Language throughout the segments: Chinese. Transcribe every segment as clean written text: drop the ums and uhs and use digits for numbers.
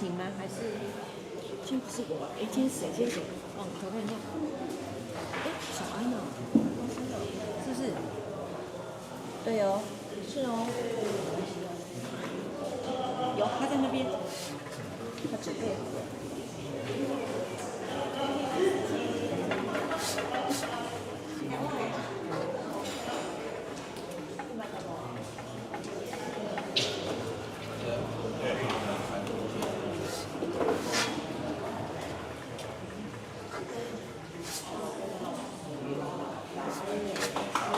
情吗？还是今天不是我？哎，今天谁？今天谁？哦，我看一下。哎，小安哦，是不是？对哦，是哦。有，他在那边，他准备好了。Thank you.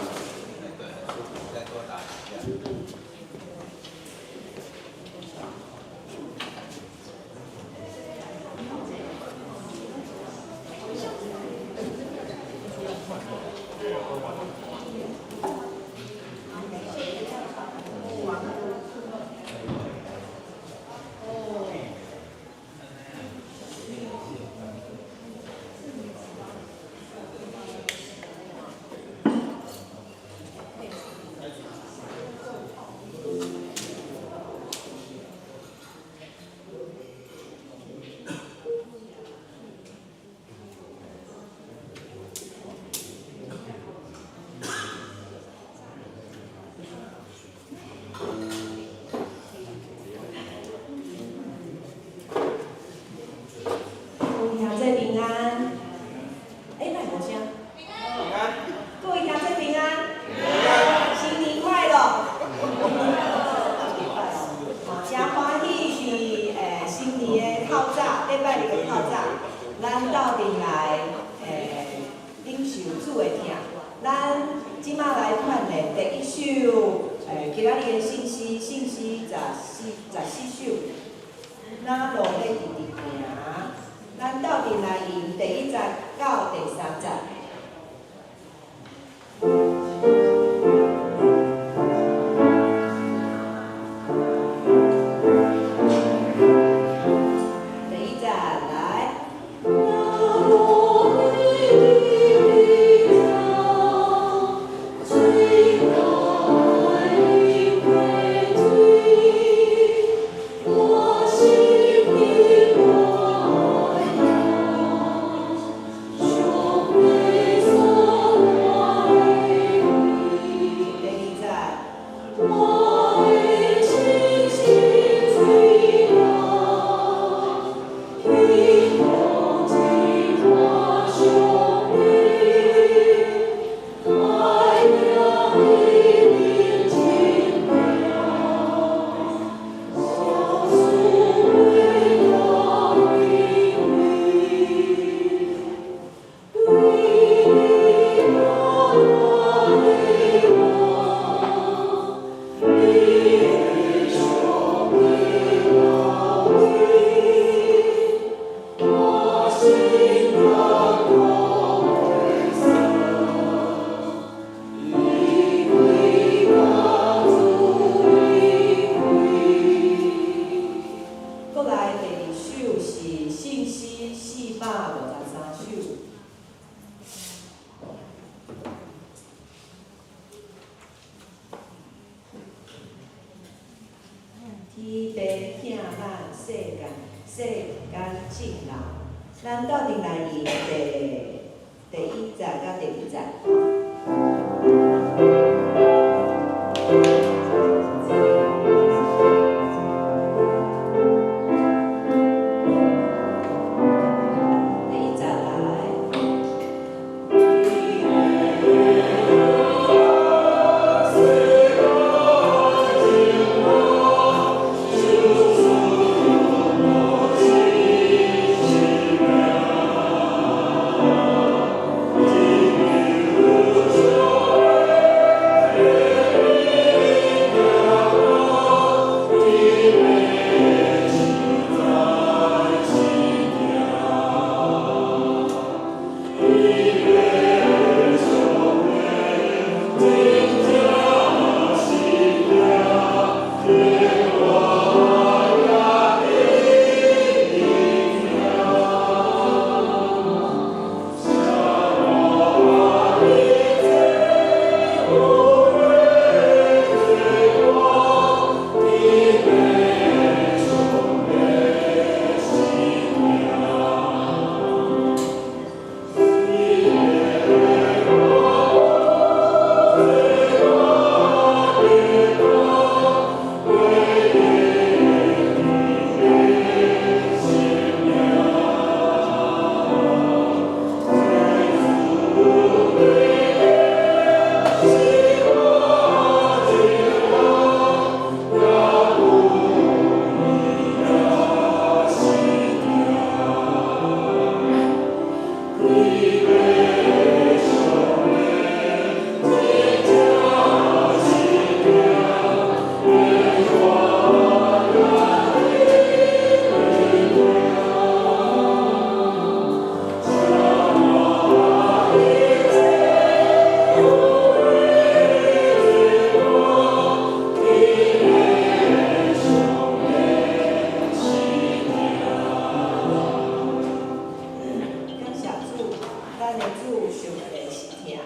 咱的主受的是疼。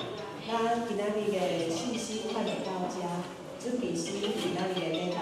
咱今仔日的信息看会到遮，主技师今仔日的领导。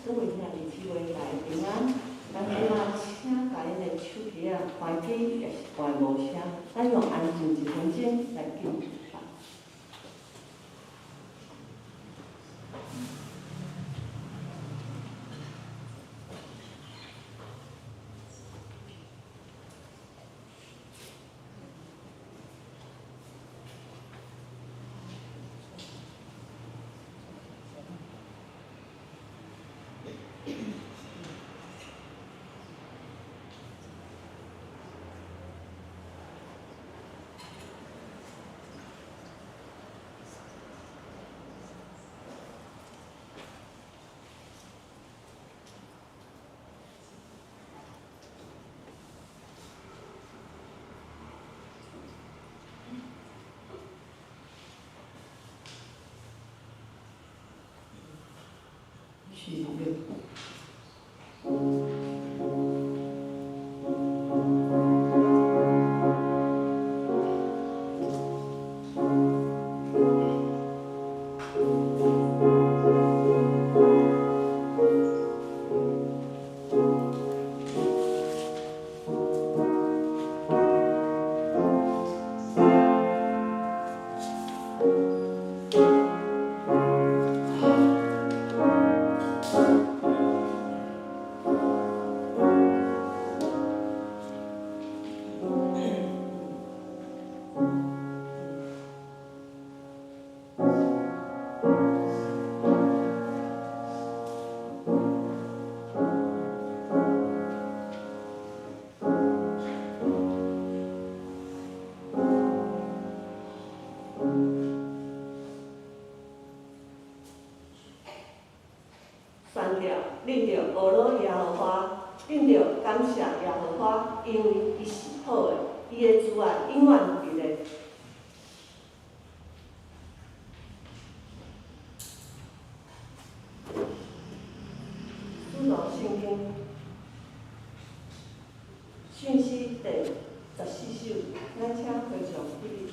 各位兄弟姊妹来平安，咱今仔请家恁的手机啊关机，也是关无声，咱用安静1分钟来敬拜。喜悦。恁着俄罗耶和华，恁着感谢耶和华，因为伊是好的，伊的慈爱永远伫咧。主导圣经讯息第14首，咱请会众起立。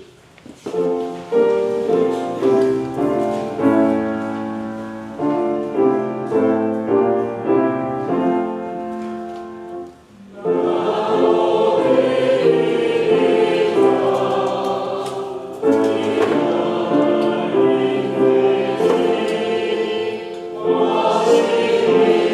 Amen.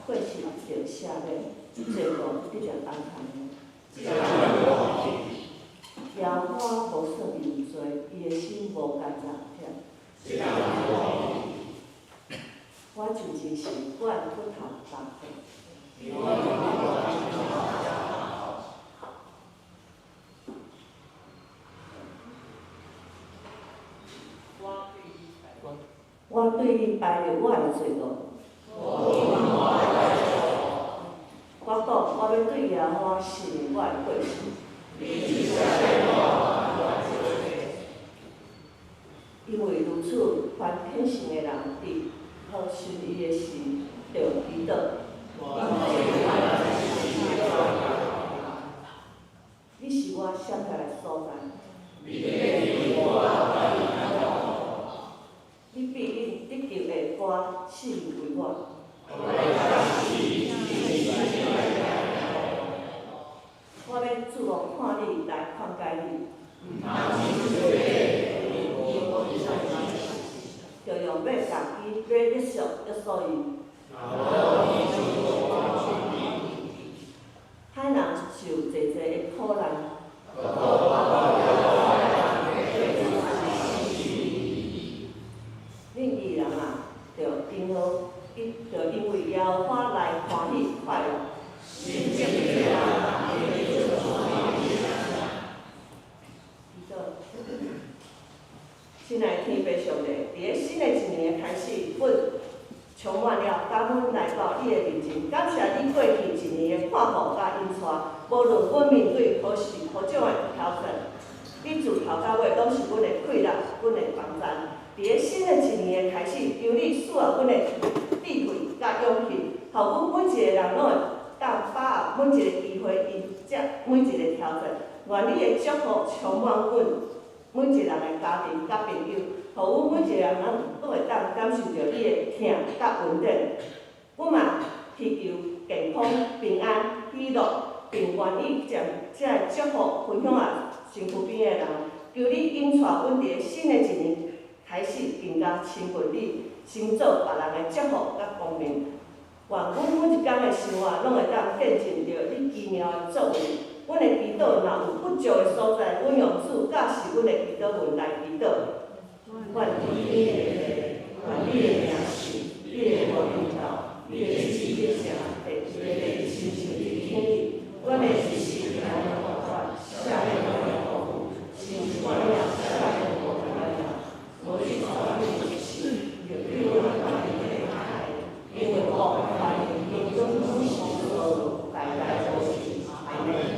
过世着赦免，罪过得着安康。耶和华无算伊有罪，伊的心无干杂念。我就真是我的骨头重块。我对你摆了我的罪过。我讲，我要对耶和华承认我的过失。因为如此，凡虔诚的人伫好顺伊的事，就祈祷。你是我闪开的所在。你必因得救的歌赐予为我。我要注目看你来劝解你。就用要家己要约束约束伊。海人受侪的苦难。恁义人啊，就因为耶和华来欢喜快乐。亲爱的天父上帝，伫咧新的一年的开始，阮充满了感恩来到你的面前，感谢你过去一年的看顾甲引带，无论阮面对何时何种的挑战，你自头到尾拢是阮的快乐，阮的帮赞。伫咧新的一年的开始，由你赐予阮的智慧甲勇气，互阮每一个人拢会当把握每一个机会，迎接每一个挑战。愿你的祝福充满阮每一人的家庭甲朋友，互阮每一个人拢会当感受到你的疼甲稳定。阮嘛祈求健康、平安、喜乐，并愿意将这祝福分享给身躯边的人。求你引带阮伫咧新的一年开始，更加亲近你，成就别人的祝福甲光明。愿阮每一天的生活拢会当见证着你奇妙的作为。阮的祈祷若有不足的所在，阮用主教示阮的祈祷文来祈祷。愿天天愿你的名是，你的国领导，你的旨意成，地地亲像伫天里。阮的日时咱的活法，下面阮的服务，亲像阮了下面我们一样。我去传你的事，有对阮大的厉害，因为我发现你中中所有代代都是阿门。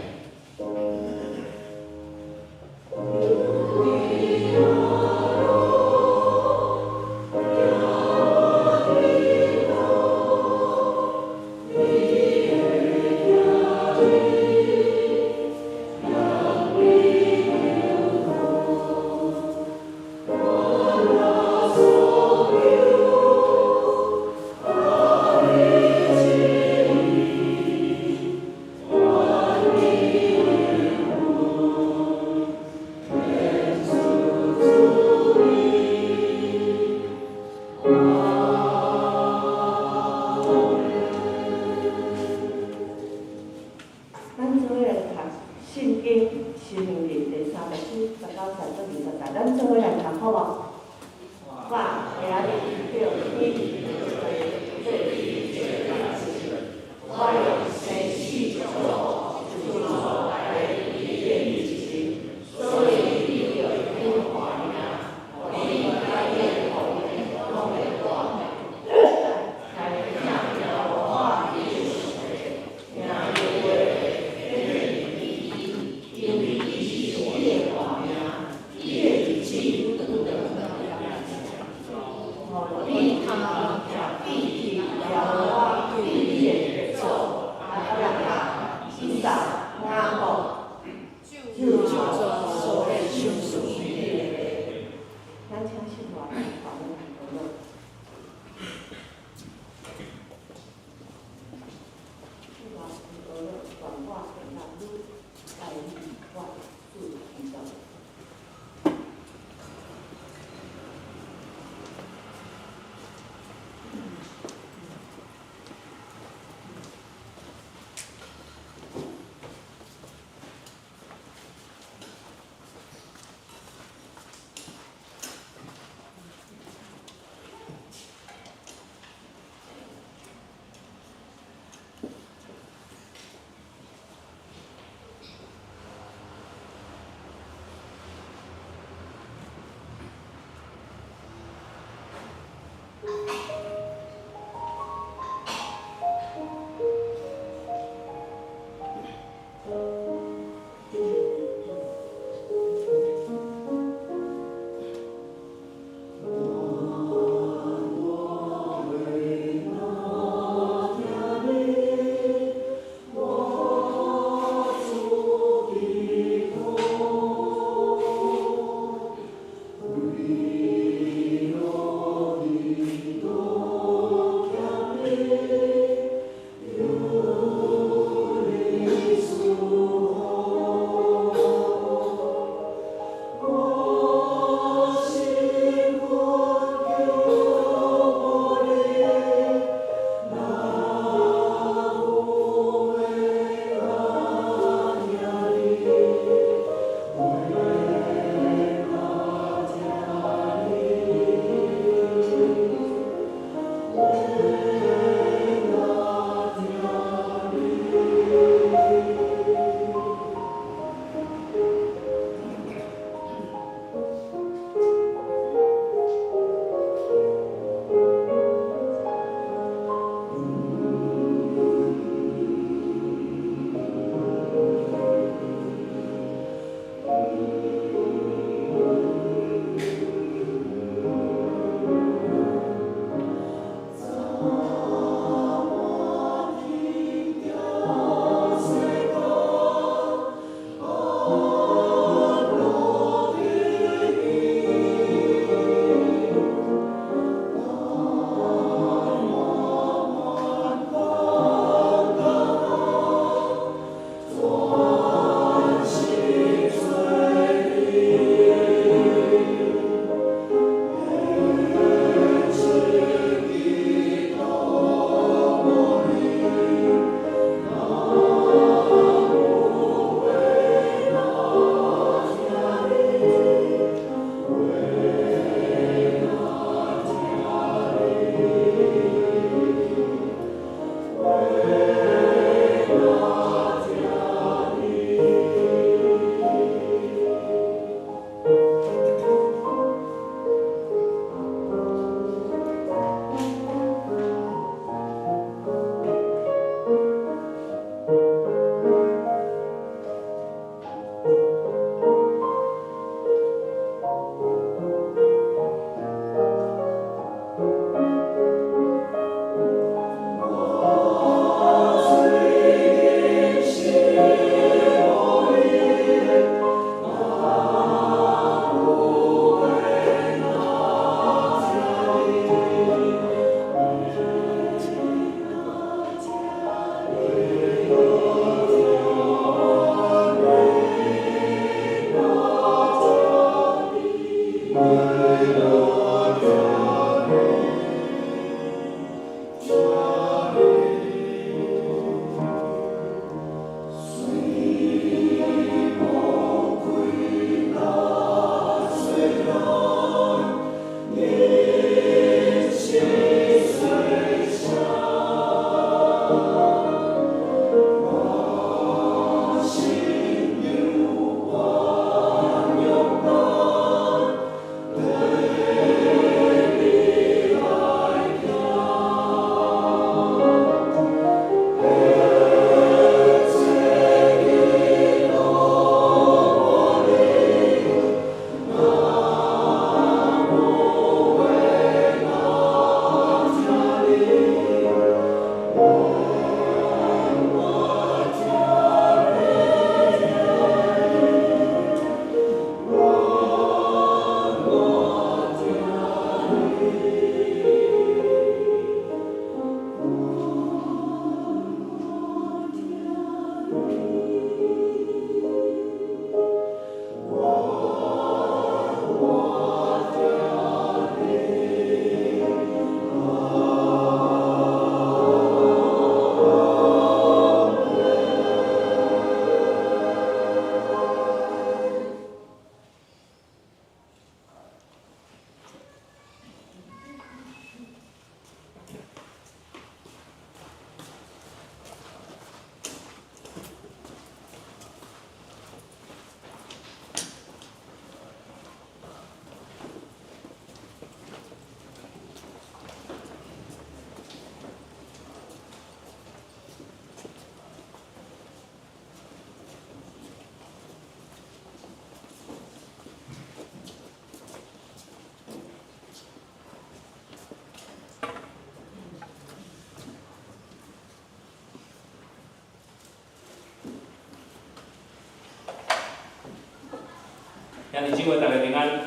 兄弟姊妹大家平安，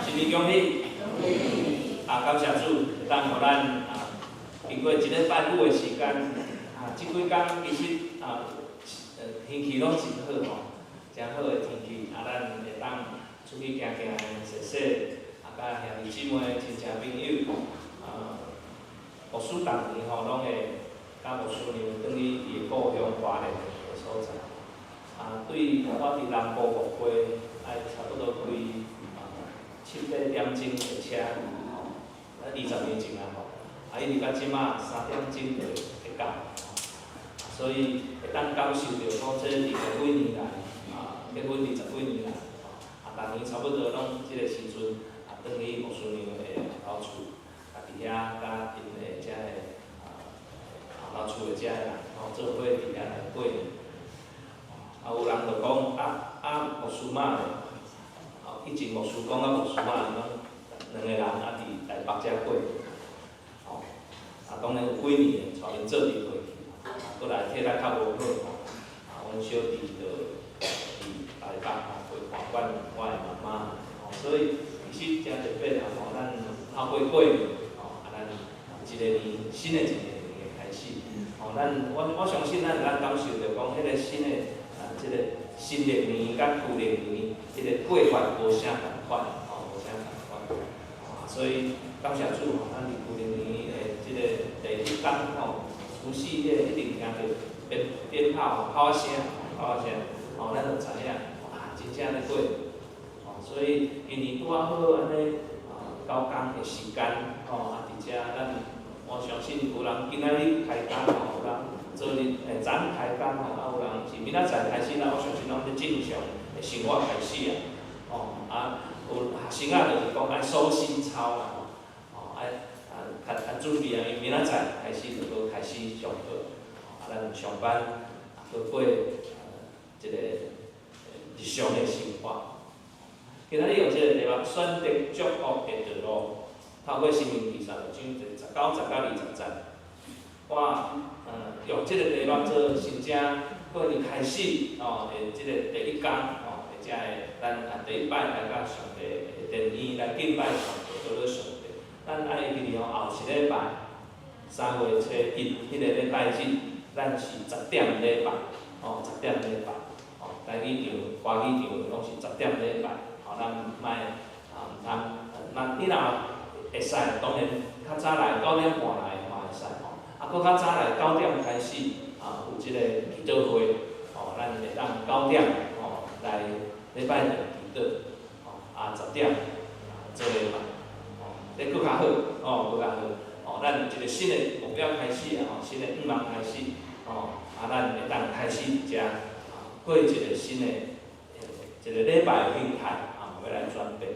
新年恭喜！感谢主，当互咱经过一礼拜久的时间，即几天其实天气拢真好吼，真好的天气，咱会当出去行行踅踅，甲兄弟姊妹、亲戚朋友，牧师逐年吼拢会甲牧师娘转去伊的故乡花莲的所在。对我伫南部牧会，爱差不多开7、8点钟的车，20年前吼，一直到即马3点钟就会到，所以会当感受到讲这20几年来，结婚20几年来，逐年差不多拢即个时阵，转去牧师娘的老厝，伫遐甲因的遮的老厝的遮的人，做伙伫遐来过年。有人就讲牧师妈咧，以前牧师讲牧师妈拢2个人伫台北遮过，当然有几年带因做阵回去，过来体力较无好，阮小弟就伫台北回看阮我的妈妈，所以其实真特别咱透过过年，咱一个年新的一年会开始，我相信咱感受着讲迄个新的。即个新历年甲旧历年，即个过法无啥共款，无啥共款。所以感谢主，咱伫旧历年的即个第1天除夕夜一定听到鞭炮、炮声，咱就知影，真正咧过。所以今年拄好安尼9天的时间，伫遮我相信有人今仔日开工，有人。昨日昨开工有人是明仔载开始我相信拢是正常的生活开始有学生就是讲爱收心操啦，爱准备因明仔载开始就搁开始上课，咱上班搁过即个日常的生活。今仔日用即个题目选择祝福的道路，透过《申命记》36章19节到20节，我用即个题目做真正过年开始的即个第1天或者咱第1摆来甲上帝的殿院来敬拜上帝，做上帝。咱爱记住后一礼拜3月初1迄个礼拜日，咱是10点礼拜，10点礼拜，台语场、华语场拢是10点礼拜，咱莫毋通，你若会使，当然较早来9点半来嘛会使。搁较早来9点开始，有即个祈祷会，咱会当9点来礼拜日祈祷，10点做礼拜，这搁较好，搁较好，咱有一个新的目标开始新的愿望开始，咱会当开始遮过一个新的一个礼拜的形态，要来转变，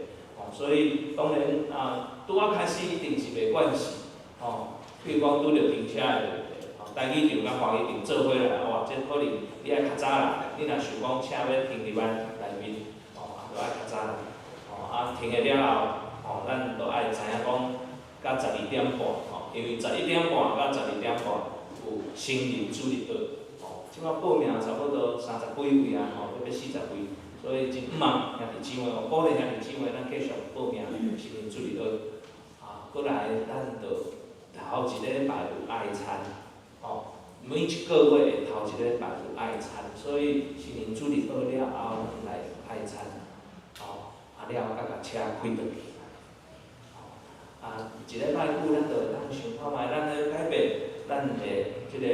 所以当然拄仔开始一定是袂惯势，譬如讲拄着停车的问题，台语场甲华语场做伙来，这可能你爱较早来，你若想讲车要停入咱内面，就爱较早来，停下了后，咱就爱知影讲，到12点半，因为11点半到12点半有成人主日学，即摆报名差不多30几位要40位，所以真毋茫兄弟姊妹，鼓励兄弟姊妹咱继续报名成人主日学，过来咱就。头一礼拜有爱餐，每一个月头一礼拜有爱餐，所以成人主日学了后来爱餐，了甲车开倒去，一礼拜久咱就会当想看卖咱咧改变咱的即个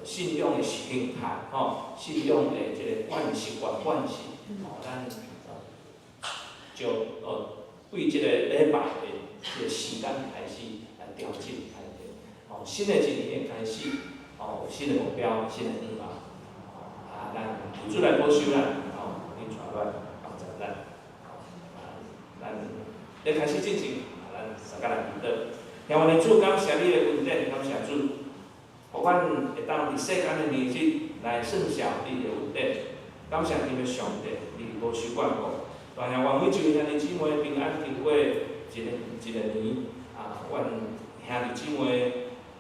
信仰的形态，信仰的即个习惯，咱就为即个礼拜的即个时间开始。调整开始，新的一年开始，有新的目标、新的愿望，咱主来保守咱，恁带咱帮助咱，咱要开始进行，咱大家来祈祷。听我的主，感谢你的恩典，感谢主，互阮会当伫世间的日子来算小你的恩典，感谢你的上帝，你保守眷顾，但愿愿每一位兄弟姊妹平安经过一个年。阮兄弟姊妹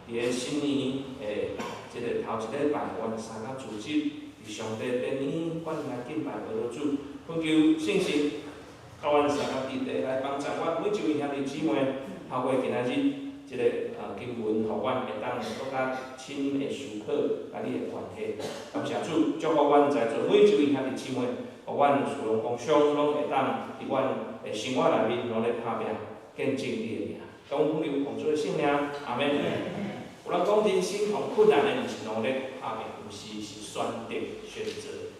伫个新年即个头一礼拜，阮3到主日，伫上帝殿院，阮来敬拜祷主，恳求信心，甲阮三个弟弟来帮助阮每一位兄弟姊妹，透过今仔日即个经文，互阮会当更较深的思考甲你的关系。感谢主，祝福阮在座每一位兄弟姊妹，互阮属灵丰盛，拢会当伫阮的生活内面努力打拼，见证你的名。感恩奉主的圣名，阿门。有人讲人生上困难的，毋是努力打拼，毋是选择选择。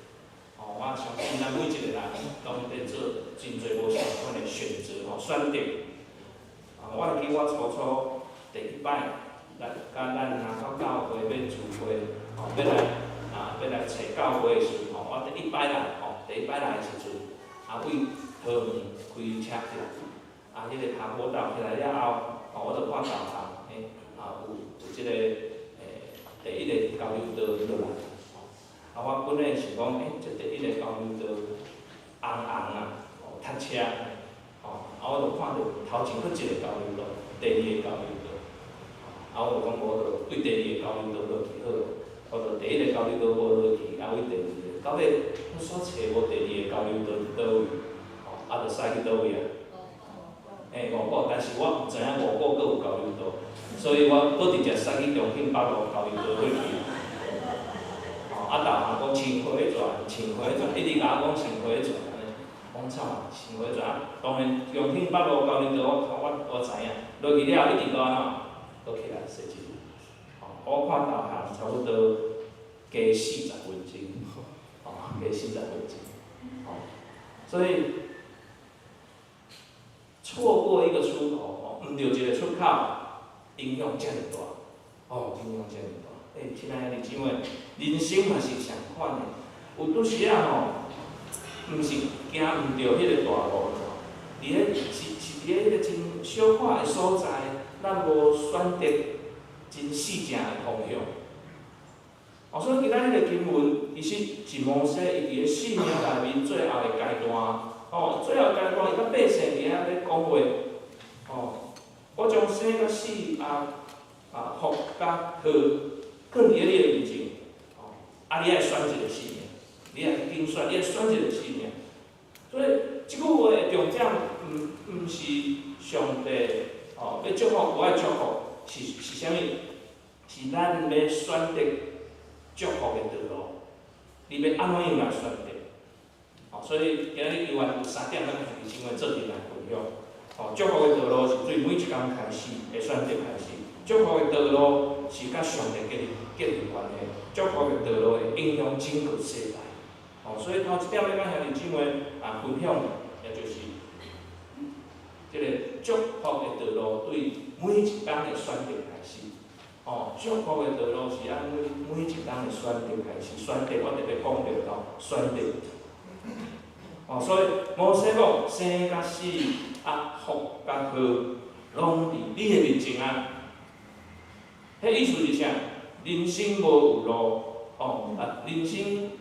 哦，我相信咱每一个人拢在做真侪无相款的选择吼选择。我会记我初第一摆来甲咱南口教会要聚会，吼要来找教会的时候，我第一摆来的时阵，为桃园开车去，迄个爬坡道起来了后，我就看导航，有即个第一个交流道落来。我本来想讲，这第一个交流道红塞车，我就看到头前佫一个交流道，第二个交流道，我就讲无就对第二个交流道落去好，我就第一个交流道无落去，为第二个，到尾我煞找无第二个交流道伫倒位，就驶去倒位啊？5股，但是我毋知影5股佫有交流道，所以我佫直接驶去中兴北路交流道落去。导航讲青花转，一直甲我讲青花转安尼，讲惨青花转，当然中兴北路交流道我知影，落去了一直都安怎，都起来踅一路。我看导航差不多加40分钟，加40分钟。所以错过一个出口，毋着一个出口，影响遮尔大，影响遮尔大。亲爱的弟兄姊妹，人生嘛是相款的，有拄时毋是行毋着迄个大路，伫咧是伫咧迄个真小可的所在，咱无选择真四正的方向。所以今仔日的经文其实是摩西伊伫咧信仰内面最后的阶段。最后阶段伊甲百姓伫遐咧讲话。我将生甲死福甲祸。放伫你的面前，你爱选一个性命，你爱紧选，你爱选一个性命。所以，即句话的重点，毋是上帝要祝福，无爱祝福，是啥物？是咱要选择祝福的道路，你要安怎样来选择？所以今日伊有3点，咱兄弟姊妹做阵来分享。祝福的道路是对每一天开始的选择开始，祝福的道路是甲上帝建立关系，祝福的道路会影响整个世代。所以头一点要甲兄弟姊妹分享，也就是即个祝福的道路对每一天的选择开始。祝福的道路是按每一天的选择开始，选择我特别讲到选择。所以摩西讲生甲死，福甲祸，拢伫你的面前啊。迄意思是啥？人生无有路，人生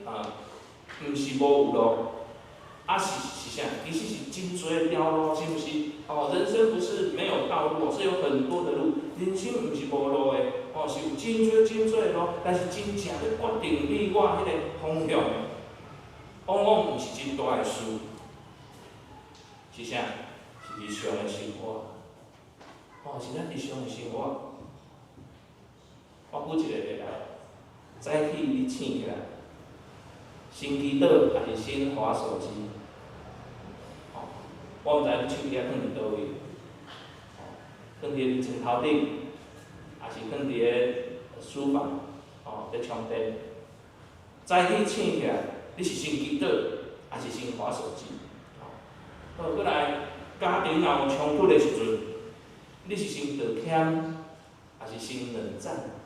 毋是无有路，是啥？其实是真多条路，是毋是？人生不是没有道路，是有很多的路。人生毋是无路的，是有真多的路，但是真正要决定你我迄个方向，往往毋是真大的事。是啥？是日常的生活。是咱日常的生活。我举一个例来，早起你醒起来，先祈祷还是先滑手机？我毋知你手机放伫倒位，放伫你床头顶，还是放伫个书房，咧充电。早起醒起来，你是先祈祷，还是先滑手机？过来，家庭若有冲突的时阵，你是先道歉，还是先冷战？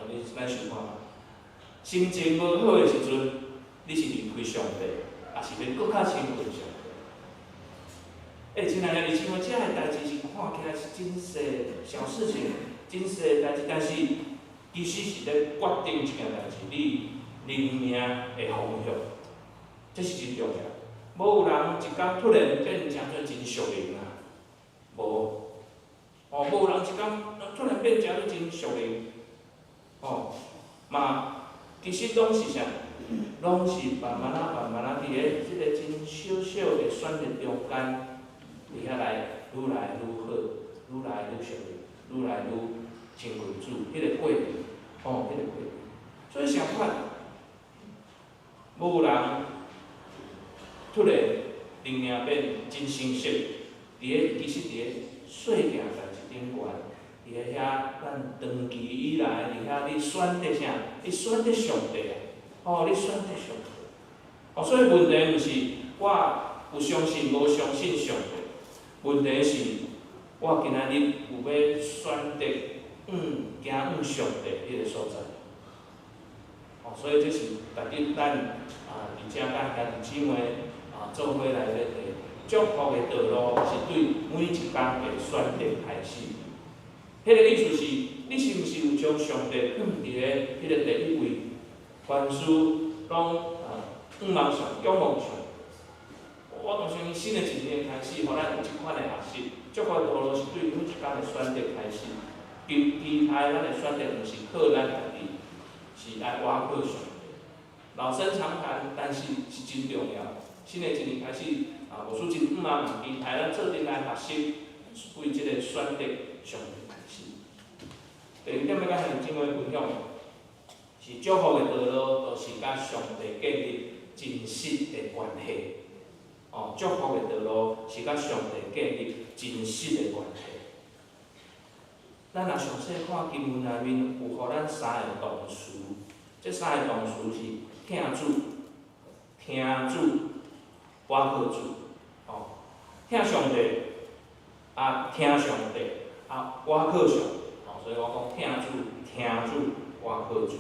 你咱想看，心情无好的时阵，你是离开上帝，还是要搁较亲近上帝？亲爱的弟兄们，这个代志是看起来是真细小事情，真细的代志，但是其实是咧决定一件代志，你人命的方向，这是真重要。无有人一天突然变成真属灵啊，无。无有人一天突然变真属灵。嘛，其实拢是啥？拢是慢慢伫咧即个真小小的选择中间，伫遐来愈来愈好，愈来愈顺利，愈来愈亲近主，迄个过程，迄个过程。所以相反，无人突然灵命变真成熟，其实伫咧细件代志顶悬，伫咧遐咱长期以来伫遐你选择啥？你选择上帝啊！你选择上帝。所以问题毋是我有相信无相信上帝，问题是我今仔日有要选择行上帝迄个所在。所以这是大家咱伫遮甲兄弟姊妹做伙来咧祝福的道路，是对每一工的选择开始。迄个意思是，你是毋是有将上帝放伫咧迄个第一位，凡事拢望上、仰望上？我相信新的一年开始，互咱有即款的学习，祝福的道路是对每一工的选择开始。期待咱的选择，毋是靠咱家己，是来倚靠上帝。老生常谈，但是是真重要。新的一年开始，无事真期待咱做阵来学习，为即个选择上帝开始。第二点要甲兄弟姊妹分享，是祝福的道路，就是甲上帝建立真实的关系。祝福的道路是甲上帝建立真实的关系。咱若详细看经文内面，有互咱三个动词，这三个动词是听主、听主、倚靠主。听上帝，听上帝，倚靠上帝。所以我讲听主、听主、倚靠主。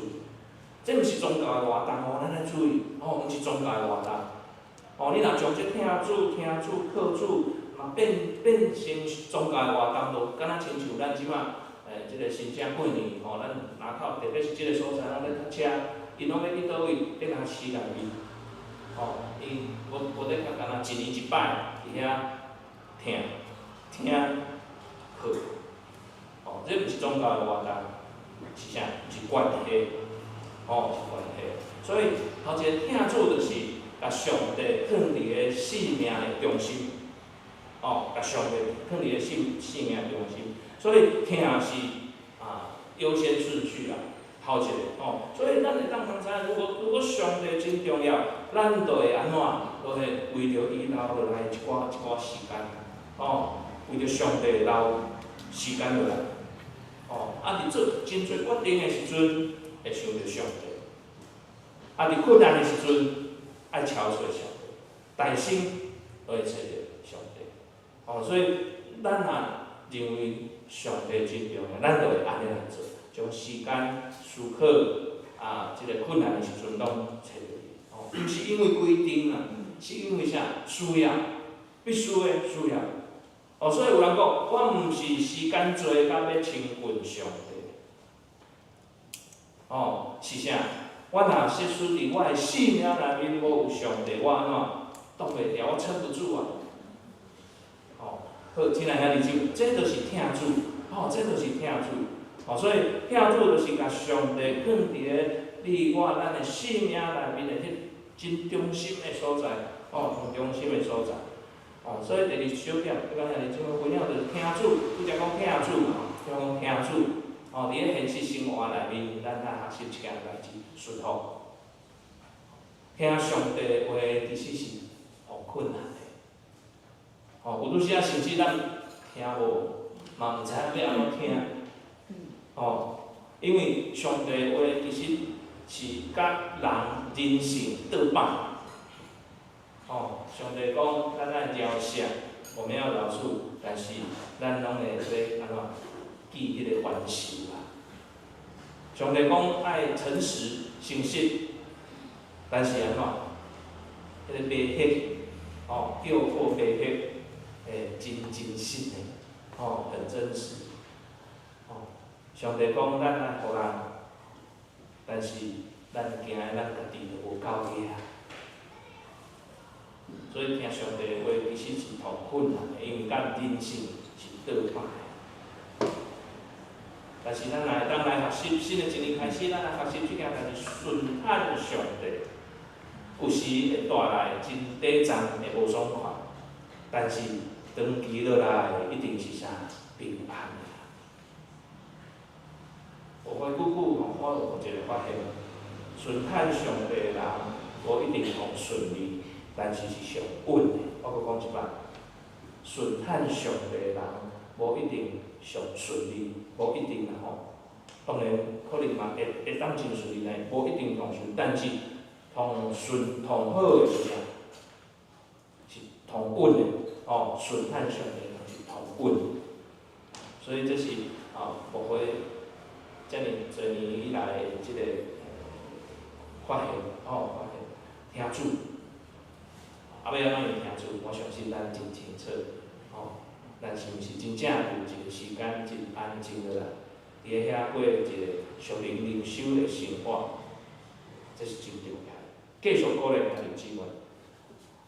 这毋是宗教的活动咱来注意，毋是宗教的活动。你若将这听主、靠主，嘛变成宗教的活动，就敢若亲像咱即马。即个新正过年，咱南口特别是即个所在，拢咧塞车，因拢要去倒位，咧若市内面，因无咧敢若一年一摆伫遐听课，这毋是宗教的活动，是啥？是关系，是关系。所以头一个听主就是甲上帝放伫个生命的中心，甲上帝放伫个生命的中心。所以听是优先顺序啦，头一个所以咱会当通知，如果上帝真重要，咱就会安怎？就会为着伊留落来一寡时间，为着上帝留时间落来，伫做真侪决定的时阵，会想着上帝；伫困难的时阵，爱敲找上帝，大心会找着上帝。所以咱若认为上帝真重要，咱就会安尼来做，将时间、思考即个困难的时阵拢找着伊。毋是因为规定啦，是因为啥？需要，必须的需要。所以有人讲，我毋是时间多到要亲近上帝。是啥？我若设施伫我的生命内面无有上帝，我安怎挡袂牢？我撑不住啊！好，亲爱兄弟姊妹，这就是听主，这就是听主。所以听主就是甲上帝放伫咧你我咱的生命内面的迄真中心的所在，上中心的所在。所以第二小点，要甲兄弟姊妹分享就是听主，拄则讲听主嘛，要讲听主。伫咧现实生活内面，咱来学习一件代志，顺服。听上帝的话，其实是困难的。有拄时甚至咱听无，嘛毋知影要安怎听。因为上帝的话其实是甲人性倒摆。上帝讲咱爱饶恕，我们要饶恕，但是咱拢会要安怎记迄个还手啦。上帝讲爱诚实、诚实，但是安怎？迄个白黑，叫破白黑。真实的，很真实。上帝讲咱爱互人，但是咱惊咱家己就无够力啊。所以听上帝的话，其实是困难的，因为咱人性是倒摆的。但是咱若会当来学习，新的一年开始，咱来学习这件代志，顺坦上帝，有时会带来真短暂的无爽快，但是长期落来一定是啥平安的。我回久久吼，我有一个发现，顺趁上帝的人，无一定同顺利，但是是上稳的。我阁讲一摆，顺趁上帝的人，无一定上顺利，无一定啦吼。当然，可能嘛会当真顺利呢，无一定同顺，但是同顺同好的是啥？是同稳的哦，顺趁上帝是同稳的。所以这是无会遮尔多年以来的即个发现发现听主，要安怎样听主？我相信咱真清楚咱是毋是真正有一个时间真安静落来？伫咧遐过一个属灵灵修的生活，这是真重要。继续鼓励兄弟姊妹，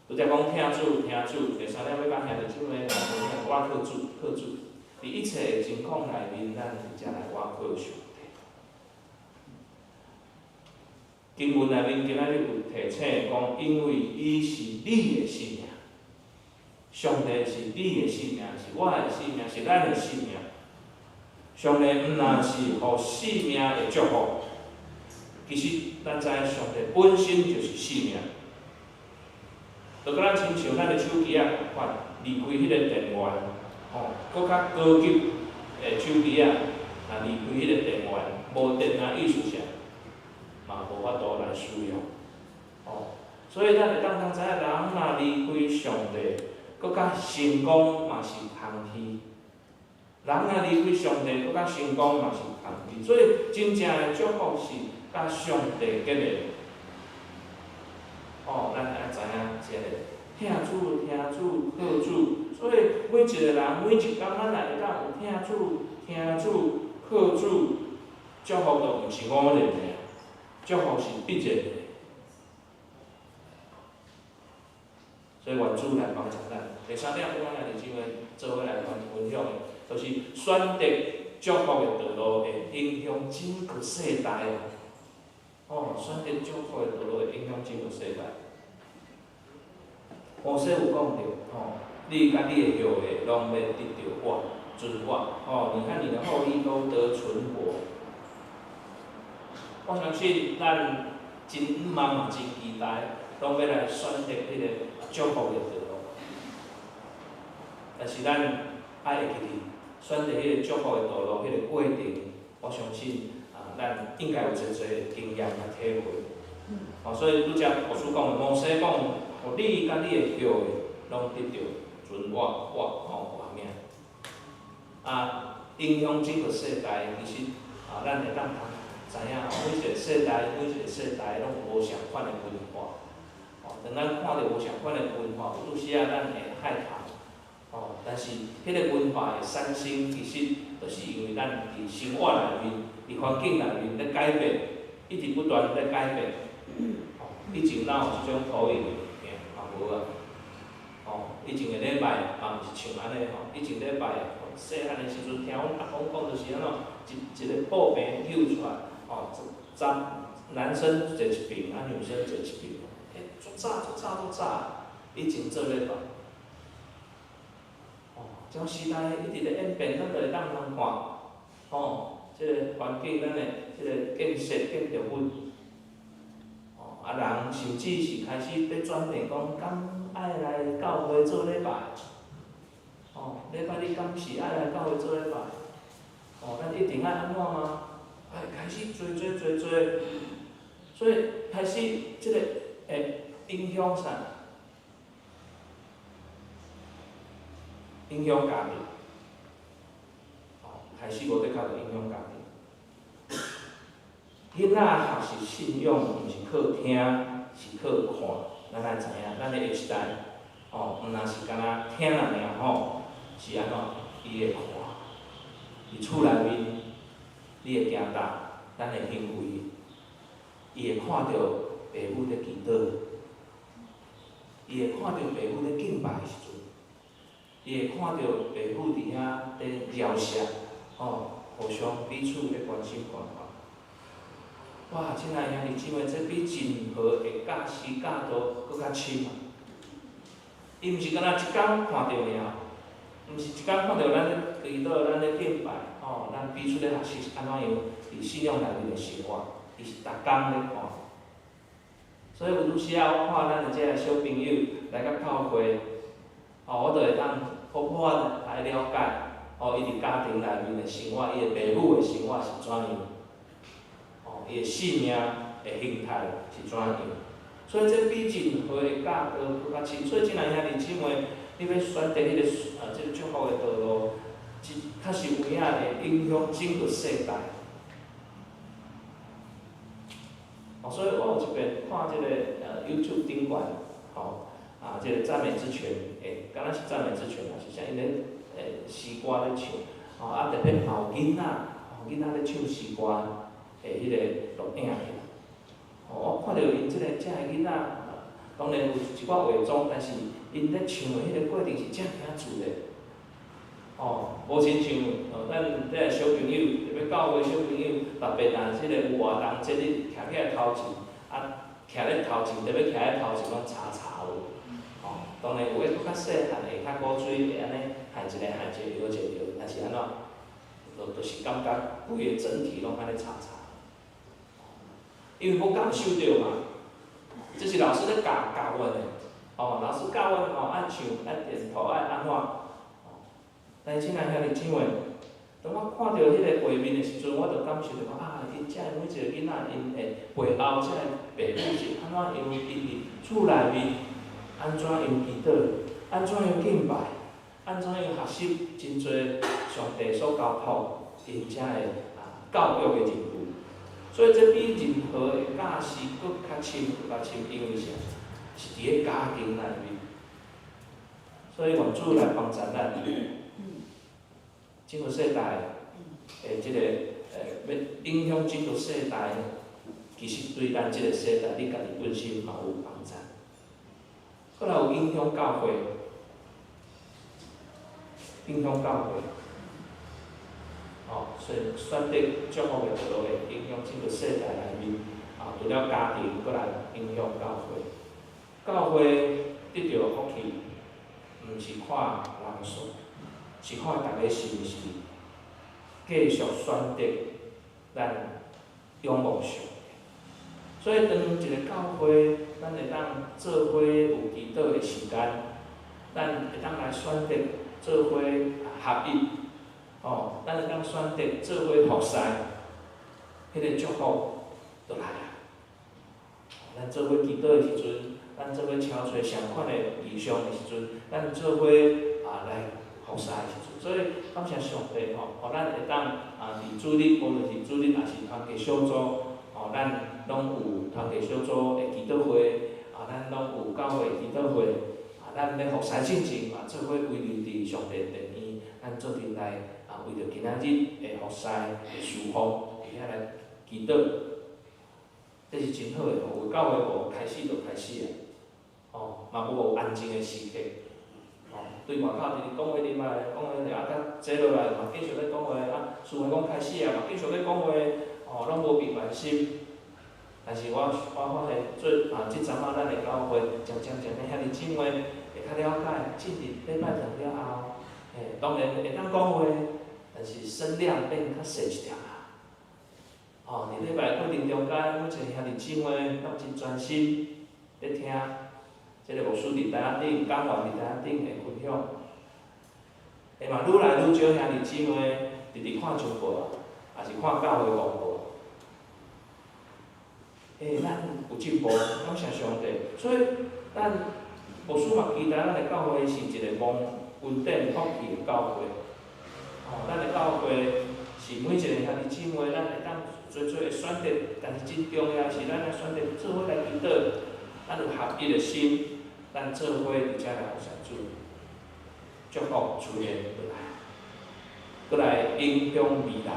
拄则讲听主，第三点要甲兄弟姊妹来分享，我靠主，伫一切的情况内面，咱真正来我靠上帝。经文内面今仔日有提醒讲，因为伊是你的性命，上帝是你的性命，是我的性命，是咱的性命。上帝毋但是互生命的祝福，其实咱知上帝本身就是生命。就甲咱亲像咱的手机共款，离开迄个电源，搁较高级的手机离开迄个电源，无电意思啥，嘛无法度来使用。所以咱会当知影，人若离开上帝，搁较成功嘛是空虚。人若离开上帝，搁较成功嘛是空虚，所以真正的祝福是甲上帝结连。咱爱知影这个听主、靠主，所以每一个人每一天咱也会当有听主、靠主，祝福就毋是偶然的，祝福是必然的。所以愿主来帮助咱。第三点，我讲兄弟姊妹做伙来分享的。就是选择祝福的道路会影响整个世代选择祝福的道路会影响整个世代。摩西有讲到你甲你的后裔拢要得到我，尊我你和你的后裔都得存活。我相信咱真毋茫嘛真期待，拢要来选择迄个祝福的道路。但是咱爱会记哩。选择迄个祝福的道路，迄个过程，我相信咱应该有真侪经验甲体会。所以拄则牧师讲的，摩西讲，互你甲你的后裔拢得到尊我活命。影响整个世代，其实咱会当知影，每一个世代拢有无相款的文化。当咱看到无相款的文化，有拄时咱会害怕。但是迄个文化的产生，其实就是因为咱伫生活内面、伫环境内面咧改变，一直不断咧改变。以前哪有即种土印的物件，嘛无啊。以前的礼拜嘛毋是像安尼以前礼拜细汉的时阵，听阮阿公讲就是安怎，一个布片揪出来，男生坐一边，女生坐一边，足早，以前做礼拜。这种时代一直咧演变，咱就会当通看，即个环境，咱的即个建设建筑物，人甚至是开始咧转变，讲敢爱来教会做礼拜，礼拜日敢是爱来教会做礼拜，咱一定爱安怎吗？开始做，所以开始即个会影响啥？影响家庭，开始无得靠影响家庭。囡仔学习信仰，毋是靠听，是靠看。咱爱知影，咱的下一代，毋若是干那听尔是安怎？伊会看。伫厝内面，你会行搭，咱的行为，伊会看到爸母咧祈祷，伊会看到爸母咧敬拜的时阵。伊会看到爸母伫遐咧聊色，互相彼此咧关心关怀。哇，亲爱兄弟姊妹，这比任何的教师教导搁较深啊！伊毋是干那一工看到尔，毋是一工看到咱咧祈祷、咱咧敬拜，吼，咱彼此咧学习安怎样伫信仰内面的生活，伊是逐工咧看。所以有拄时啊，我看咱的这个小朋友来到教会，我就会当好好来了解，伊伫家庭内面的生活，伊的爸母的生活是怎样，伊的信仰的形态是怎样。所以这比任何的教导搁较深。所以真爱兄弟姊妹，你要选择迄个即个祝福的道路，确实有影会影响整个世界。所以我有一遍看即个YouTube 顶管，即个赞美之泉，敢若是赞美之泉，还是啥？因咧诗歌咧唱，特别嘛有囡仔，囡仔咧唱诗歌迄个录影去。我看到因即个遮个囡仔，当然有一寡伪装，但是因咧唱的迄个过程是遮尔自然。无亲像咱这个小朋友，特别教会小朋友，特别即个有活动节日，徛起来头前，徛咧头前，特别徛咧头前，拢查有。当然有诶，搁较细汉会较古锥，会安尼喊一个喊一个摇一个摇，但是安怎，就是感觉规个整体拢安尼查。因为无感受到嘛，这是老师咧教阮的，老师教阮爱唱，爱点头，爱安怎。但是，亲爱兄弟姊妹，当我看到迄个画面的时阵，我就感受到因遮每一个囡仔，因的背后遮个爸母是安怎用因伫厝内面，安怎用祈祷，安怎用敬拜，安怎用学习真侪上帝所交托因遮个教育的任务。所以这比任何的教师搁较深，因为啥？是伫个家庭内面。所以愿主来帮助咱。整个世代即个要影响整个世代，其实对咱即个世代，你家己本身嘛有帮助。搁来有影响教会，所以选择祝福的道路会影响整个世代内面，除了家庭，搁来影响教会。教会得到福气，毋是看人数。是看大家是毋是继续选择咱仰慕上帝。所以当一个教会，咱会当做伙有祈祷的时间，咱会当来选择做伙合一，咱会当选择做伙服侍，迄个祝福就来啊！咱做伙祈祷的时阵，咱做伙敲找相款的意向的时阵，咱做伙来服侍的时阵，所以感谢上帝互咱会当伫主日，无论是主日也是团契小组，咱拢有团契小组的祈祷会，咱拢有教会的祈祷会，咱咧服侍进前嘛，做伙围绕伫上帝殿院，咱做阵来为着今仔日的服侍的事奉，会遐来祈祷，这是真好的。有教会无开始就开始啊，嘛无安静的时刻。对外口直直讲话，啉啊，讲话甲坐落来嘛，继续咧讲话事奉讲开始嘛，继续咧讲话，拢无闭关心。但是我发现即阵咱的教会渐渐的遐尼姊妹会较了解，进入礼拜堂了后，当然会当讲话，但是声量变较细一点啊。伫礼拜过程中间，每一个兄弟姊妹拢真专心咧听。即个牧师伫台仔顶，讲话伫台仔顶的分享，会嘛愈来愈少兄弟姊妹直直看直播，也是看教会广播。咱有进步，感谢上帝。所以咱牧师嘛期待咱的教会是一个稳定福气的教会。咱的教会是每一个兄弟姊妹，咱会当做会选择，但是真重要是咱来选择做伙来祈祷，咱有合一的心。咱做伙伫遮来服侍主，祝福出现过来影响未来。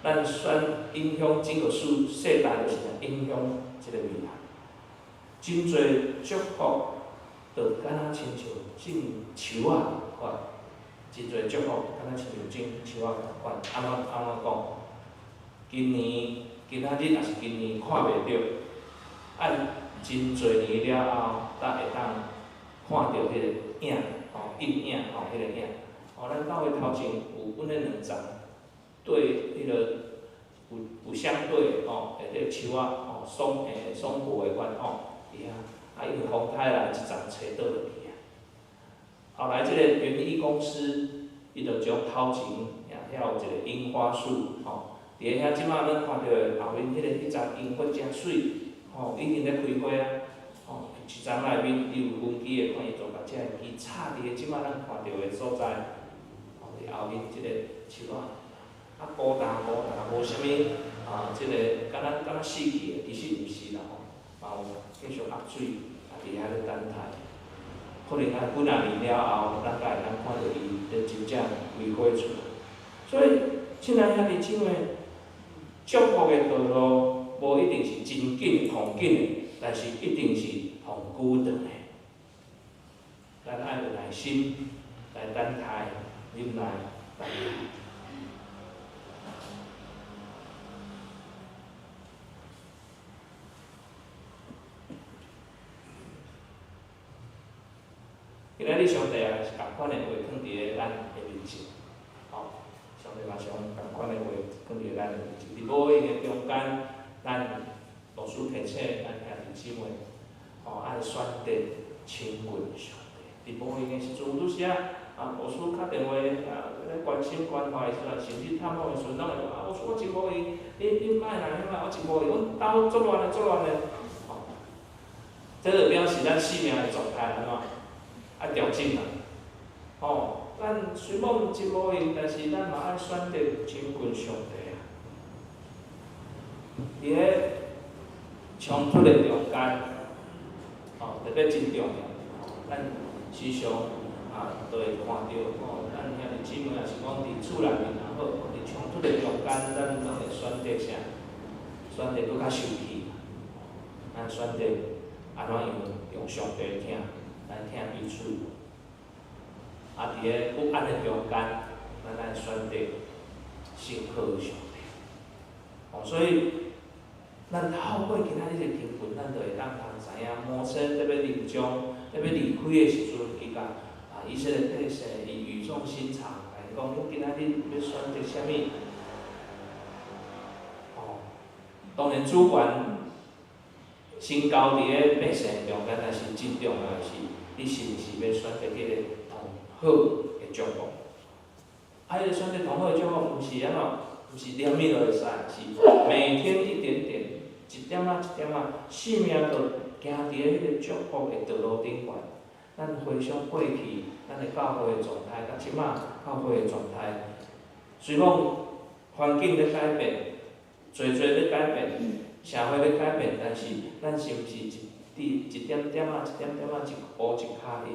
咱选影响整个世代，就是来影响即个未来。真侪祝福，就敢若亲像种树仔共款，真侪祝福，敢若亲像种树仔共款。安怎讲？今年今仔日也是今年看袂到，按真侪年了后，才会当看到迄个影，阴影，迄个影。咱到位头前有阮迄两丛，对迄个有相对迄个树仔松柏的款伫遐，因为风台来，即丛吹倒落去啊。后来即个园艺公司，伊就将头前遐有一个樱花树，伫遐即马咱看到的后面迄丛樱花真水，已经咧开花啊，一丛内面伊有分枝的看，伊就把即个枝插伫即马咱看到的所在。后面即个树仔，孤单，无啥物即个敢若死去的，其实毋是啦嘛有继续压水，伫遐咧等待。可能几若年了后，咱才会当看到伊咧真正开花出来。所以，亲爱兄弟姊妹，祝福的道路无一定是真紧、同紧的，但是一定是同久长的。咱爱有耐心来等待。忍耐，等待。今仔日上帝也是共款的话放伫咧咱的面前，上帝嘛上共款的话放伫咱的面前。伫无闲的中间，咱老师提醒咱兄弟姊妹，爱选择亲近上帝。伫无闲的时阵，拄时牧师敲电话咧关心关怀的时阵，甚至探访的时阵，拢会讲牧师我真无闲，你莫啦，我真无闲，阮兜作乱的。这个表示咱生命的状态安怎？爱调整啦。咱虽讲真无闲，但是咱嘛爱选择亲近上帝啊。伫咧冲突的中间，特别真重要。咱时常。都会看到咱兄弟姊妹也是讲伫厝内面也好，伫冲突的中间，咱拢会选择啥？选择搁较生气，咱选择安怎用上帝听来听彼此。伫咧不安的中间，咱来选择信靠上帝。所以，咱透过今仔日的经文，咱就会当知影，摩西在要临终、在要离开的时阵，伊讲。以色列百姓伊语重心长来讲，你今仔日要选择啥物？当然主权先交伫咧百姓中间，但是真重要的是，你是毋是要选择迄个同好的祝福？迄个选择同好的祝福，毋是安怎？毋是念咪就会使，是每天一点点，一点仔一点仔，生命就行伫咧迄个祝福的道路顶悬。咱回想过去，咱的教会的状态，甲即马教会的状态，虽讲环境咧改变，侪咧改变，社会咧改变，但是咱是毋是一点点仔、一点点仔、一步一脚印，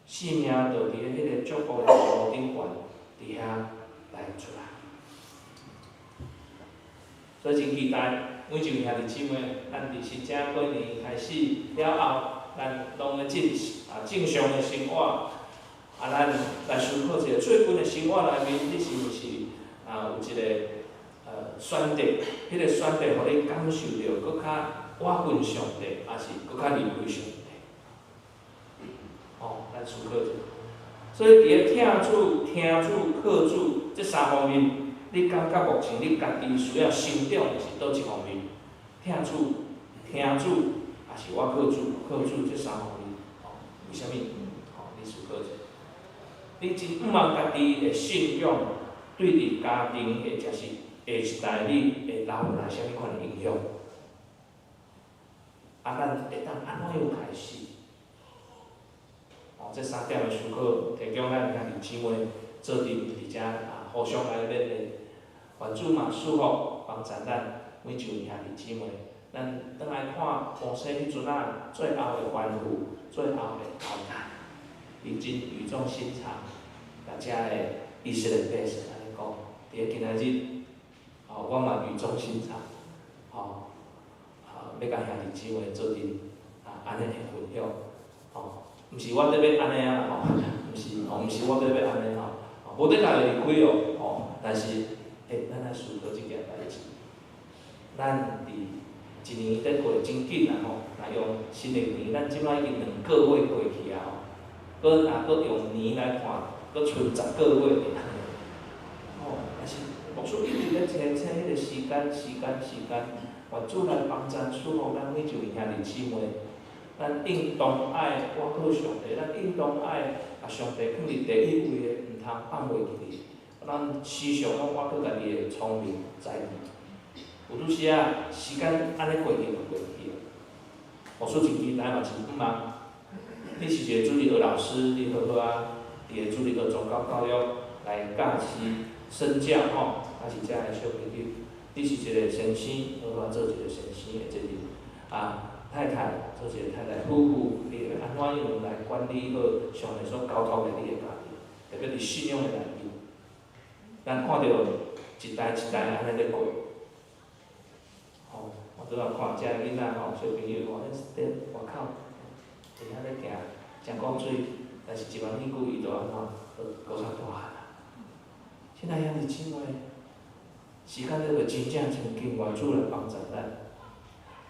生命就伫咧迄个祝福的道路顶悬，伫遐来出来。所以真期待每一位兄弟姊妹，咱伫新正过年开始了后。咱拢咧正常的生活，咱来思考一下，最近的生活内面，你是毋是有一个选择？迄个选择，互你感受到搁较我近上帝，还是搁较离开上帝？咱思考一下。所以伫咧听主、靠主这三方面，你感觉目前你家己需要成长的是倒一方面？听主。也是我靠主这三方面，为虾米？你思考者，你真毋茫家己的信仰对伫家庭或者是下一代你会留下来虾米款的影响？咱会当安怎样开始？这三点的思考，提供咱兄弟姊妹做阵伫遮互相来勉励，愿主嘛祝福帮助咱每一位兄弟姊妹。咱倒来看摩西迄阵最后的吩咐，最后的交代，伊真语重心长，甲遮的以色列百姓安尼讲，伫咧今仔日，我嘛语重心长，要甲兄弟姊妹做阵安尼的分享，毋是我咧要安尼啊，毋是我咧要安尼无得家己离开但是，咱来思考即件代志。咱伫一年在过真紧啊吼，若用新的年，咱即摆已经2个月过去啊吼，若用年来看，佫剩10个月尔。哦，但是牧师一直咧找迄个时间，愿主来帮助赐福咱每一位兄弟姊妹。咱应当爱我靠上帝，咱应当爱把上帝放伫第一位的，毋通放袂记哩。咱时常拢我靠家己的聪明才智，有拄时啊，时间安尼过去就过去了。牧师真期待嘛，真不忙。你是一个主日学老师，你好好啊，伫个主日学宗教教育来教师身教吼，还是遮个小朋友。你是一个先生，好好做一个先生的责任啊。太太做一个太太，夫妇你会安怎样来管理好上帝所交托给你的家庭，特别是信仰的内容。咱看到一代一代安尼咧过，吼，我拄仔看遮个囡仔吼，小朋友吼，伫外口，会晓咧行，真讲水，但是一万年久伊就安怎，搁较大汉啊。现在兄弟姊妹，时间咧就真正真紧，愿主来帮助咱。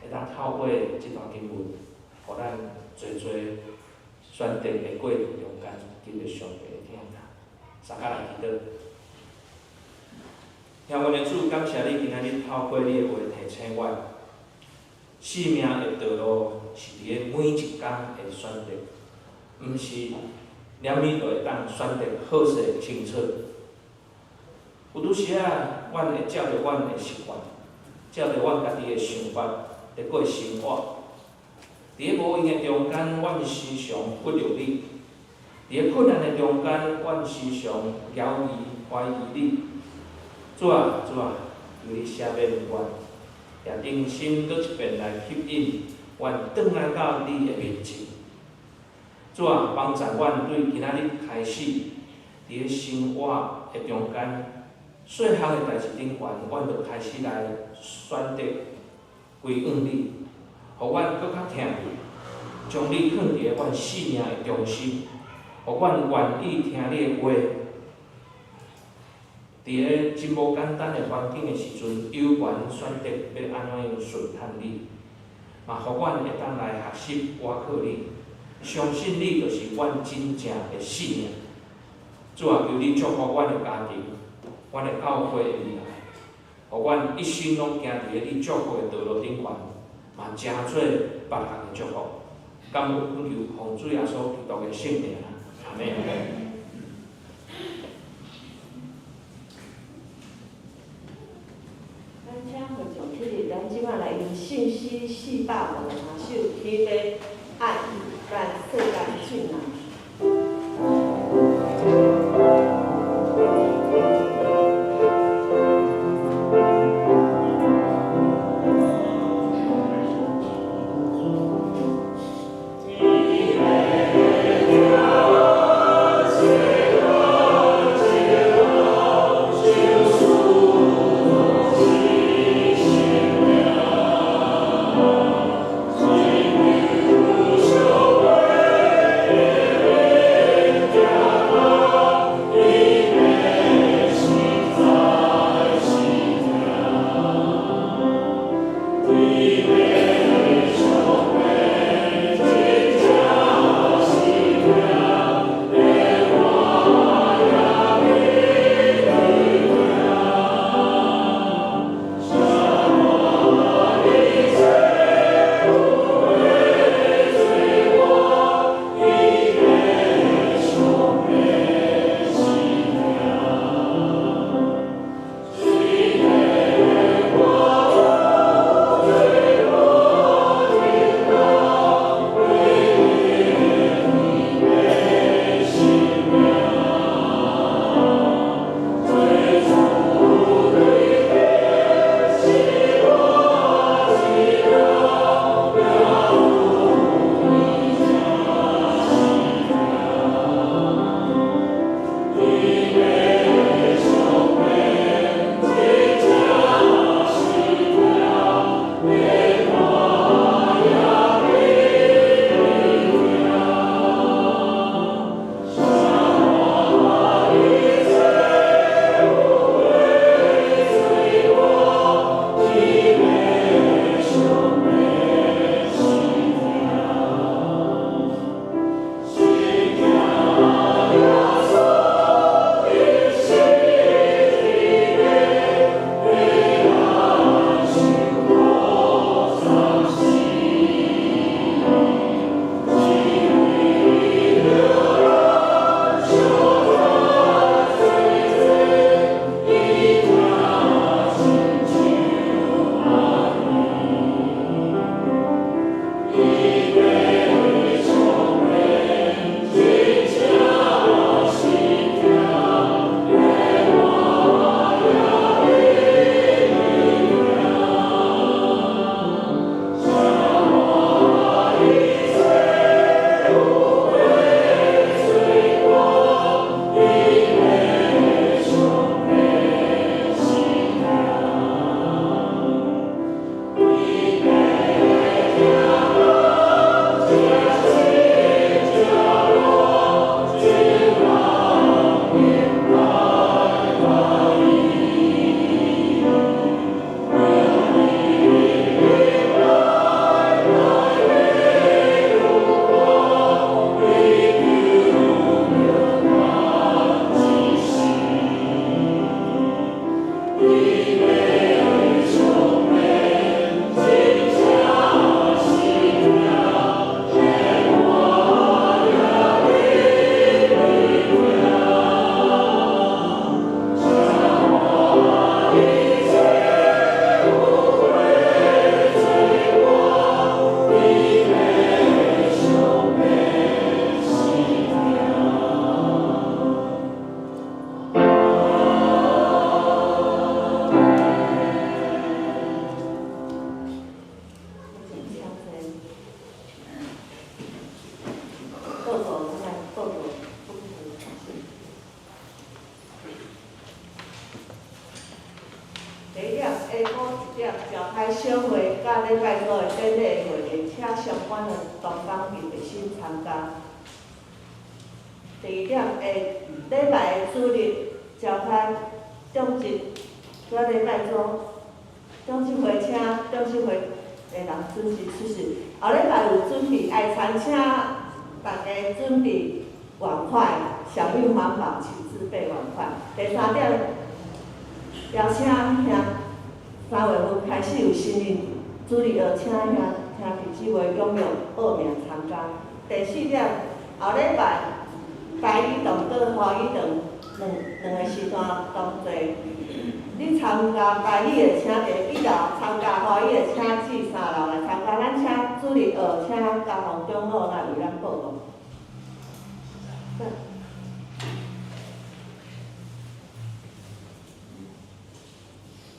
会当透过即段经文，互咱做选择的过程中间，进入上帝的天堂。三甲来祈祷。听阮的主，感谢你今仔日透过你的话提醒我，生命的道路是伫个每一天的选择，毋是念米就会当选择好势清楚。有拄时啊，阮会照着阮的习惯，照着阮家己的想法。来过生活，伫个无用的中间，阮时常不着你；伫个困难的中间，阮时常犹豫怀疑你。主啊，求你赦免阮，也定心搁一遍来吸引阮转来到你的面前。主啊，帮助阮对今仔日开始，伫个生活的中间，细项的代志顶悬，阮就开始来选择。归向你，互阮搁较听你，将你放伫阮生命的中心，互阮愿意听你的话。伫个真无简单的环境的时阵，有权选择要安怎样顺探你，嘛，互阮会当来学习倚靠你，相信你就是阮真正的信仰。主啊，求你祝福阮的家庭，阮的教会的未来。互阮一生拢行伫个你祝福的道路顶悬，嘛真做别人的祝福。感恩恳求奉主耶稣基督的圣名，阿门。咱请会众起立，咱即摆来用信息450首起码爱咱世间尽人。Amen.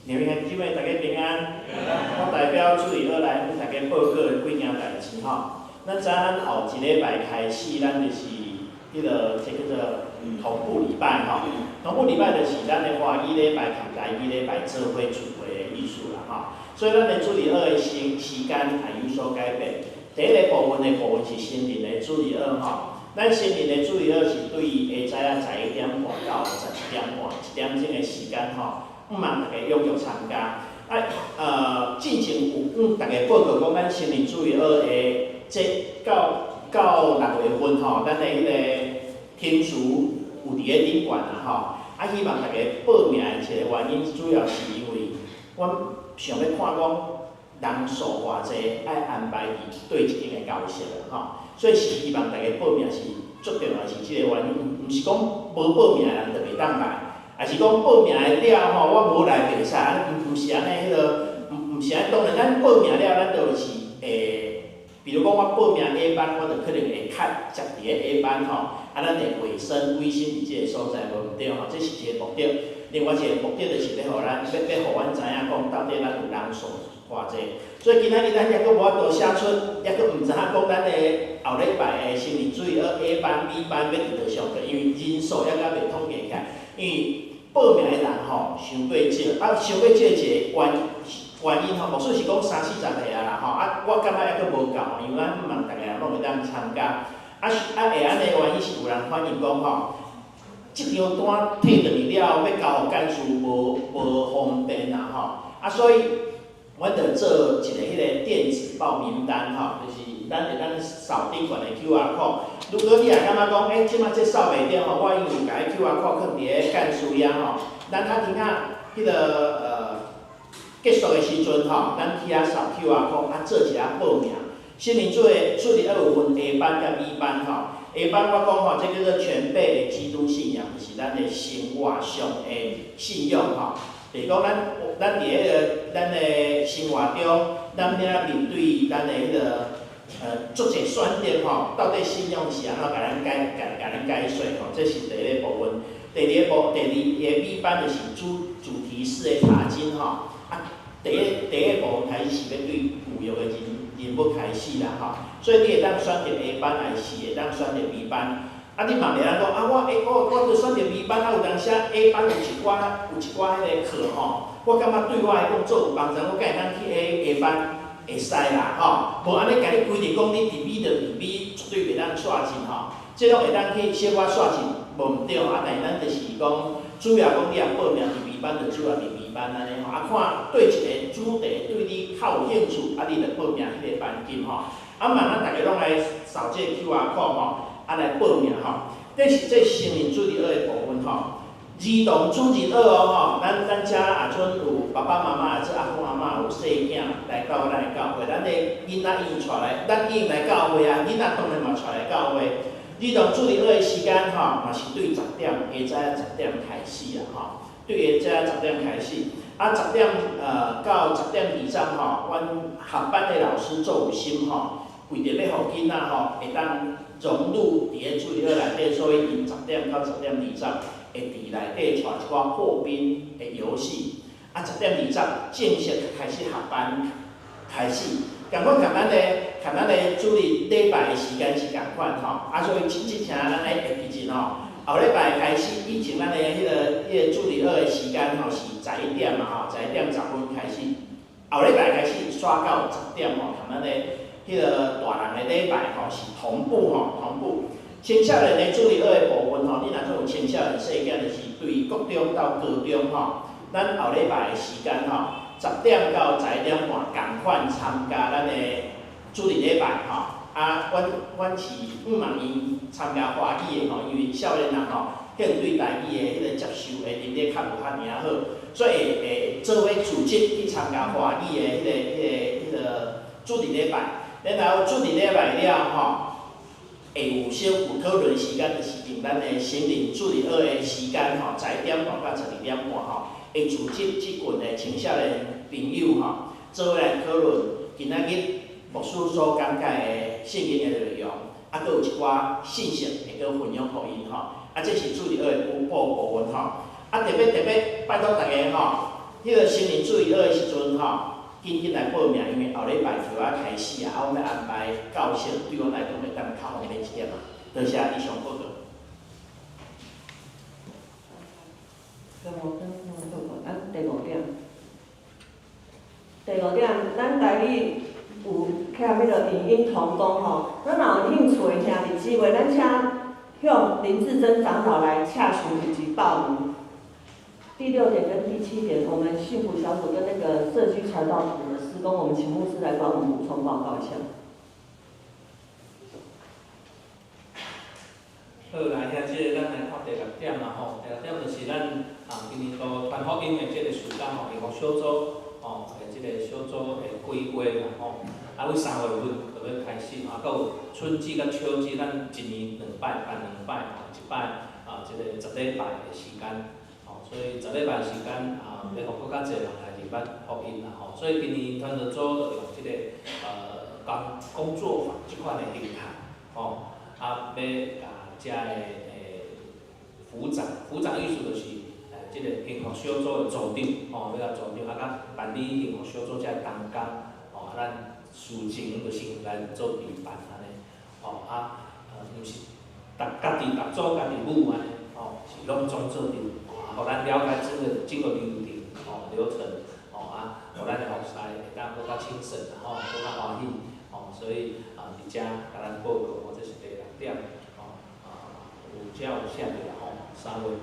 两位兄弟姊妹，大家平安。我代表主日学来为大家报告几件代志吼。咱知咱后一礼拜开始，咱就是这叫做同步礼拜吼。同步礼拜就是咱的华语礼拜同台语礼拜做伙聚会的意思啦吼。所以咱的主日学的时间也有所改变。第一个部分是新年的主日学吼。咱新年的主日学是对下早啊11点半到11点半1点钟的时间吼。毋茫大家踊跃参加。进前有大家报告讲，咱新年主日学的到6月份吼，咱的迄个天数有伫个顶悬啦吼。希望大家报名的一个原因，主要是因为我想要看讲人数偌济，爱安排伫对一间的教室吼。所以是希望大家报名是最重要是即个原因，毋是讲无报名的人就袂当来。也是讲报名的了吼，我无来袂使，毋是安尼迄个，毋是安尼。当然，咱报名了，咱就是比如讲我报名 A 班，我就可能会卡接伫个 A 班吼，咱会卫生伫即个所在无毋对吼，这是一个目的。另外一个目的就是要互咱知影讲，到底咱有人数偌济。所以今仔日咱抑阁无法度写出，抑阁毋知影讲咱的后礼拜的新年主日学 A 班、B 班要伫倒上课，因为人数抑阁未统计起来，因为报名的人吼伤过少，伤过少一个原因吼，无算是讲30-40个啦吼，我感觉抑阁无够，因为咱毋茫大家拢会当参加，会安尼的原因是有人反映讲吼，即张单摕落去了，要交互干事无方便啦吼，所以阮着做一个迄个电子报名单吼，就是咱会当扫顶悬的 QR code。如果你也感觉讲，即摆这扫袂着吼，我已经甲迄 QR code 放伫个干事遐吼，咱较听迄个结束的时阵吼，咱去遐扫 QR code，做一下报名。新年主日学有分 A 班甲 B 班吼 ，A 班我讲吼，这叫做全备的基督信仰，就是咱的生活上的信用吼。就是讲咱伫迄个咱的生活中，咱要面对咱的迄个。做者选择吼，到底信用是安怎甲咱解说吼？这是第一个部分。第二个 B 班就是主题式的查经吼。第一部分开始是要对有用的人物开始啦吼。所以你会当选择 A 班，还是会当选择 B 班？你嘛袂当讲我着选择 B 班，有当时 A 班有一寡迄个课吼，我感觉对我来讲做有帮助，我敢会当去 A 班。会使啦吼，无安尼甲你规定讲你伫 B 就伫 B， 绝对袂当煞进吼。即种会当去小可煞进，无毋对但是咱就是讲，主要讲你若报名伫 B 班，就主要伫 B 班安尼吼。看对一个主题对你较有兴趣，你就报名迄个班级吼。慢慢大家拢来扫这个 QR code 吼，来报名吼。这是新年主日学的部分吼。儿童主日学哦，咱遮也准有爸爸妈妈，即阿公阿嬷有细囝来到咱教会，咱的囡仔已经带来，咱已经来教会啊，囡仔当然嘛带来教会。儿童主日学的时间吼，嘛是对10点，下晝10点开始啊吼，对下晝10点开始。啊，10点到10点20吼，阮合班的老师做有心吼，为着要互囡仔吼会当融入伫个主日学内底，所以因10点到10点20会伫内底带一寡破冰的游戏。啊，10点20正式开始合班开始。共款咱的主日礼拜的时间是共款吼，啊，所以即请咱来下期日吼。后礼拜开始，以前咱的迄个主日学的时间吼是11点嘛吼，11点10分开始。后礼拜开始刷到10点吼，同咱的迄个大人的礼拜吼是同步吼，同步。青少年的主日学的部分吼，你若做有青少年细囝，就是对国中到高中吼，咱后礼拜的时间吼，10点到11点半，共款参加咱的主日礼拜吼。啊，阮是毋茫伊参加华语的吼，因为少年人吼，可能对台语的迄个接受会能力较无遐尔好，所以会做伙组织去参加华语的迄个主日礼拜。然后主日礼拜了吼，会有小有讨论时间，就是用咱的心灵主日学的时间吼，11点半到12点半吼，会组织即群的青少年朋友吼，做伙来讨论今仔日牧师所讲解的圣经的内容，啊，佫有一寡信息会佫分享互因吼，啊，这是主日学的部分吼，啊，特别拜托大家吼，迄个心灵主日学的时阵吼，紧来报名，因为后礼拜就要开始啊，阮要安排教室，对阮来讲会当较方便一点嘛。多谢以上报告。第5点，咱台语有欠迄个语音同工吼，咱若有兴趣的兄弟姊妹，咱请向林志珍长老来洽询以及报名。第6点跟第7点，我们幸福小组跟那个社区传道组的施工，我们请牧师来帮我们补充报告一下。好，来遐即个咱来看第6点啦吼，第6点就是咱今年度传福音的即个时间吼，幸福小组吼的即个小组的规划啦吼，啊，为3月份就要开始，啊，佮有春季甲秋季，咱1年2摆办2摆吼，一摆即个10礼拜的时间，吼，所以10礼拜的时间要互更较侪人来入捌福音啦吼，所以今年传道组就用即个工作坊即款的形态，吼，啊，要遮的副长意思就是即个幸福小组的组长，吼，要甲组长甲办理幸福小组遮同工，吼，咱事情就是来做备办安尼，吼毋是家己逐组家己舞安尼，吼，是拢总做阵，互咱了解整个流程，吼流程，吼互咱的服侍会当更较轻省，吼，更较欢喜，吼，所以伫遮甲咱报告，这是第6点。有写着啦吼，3月8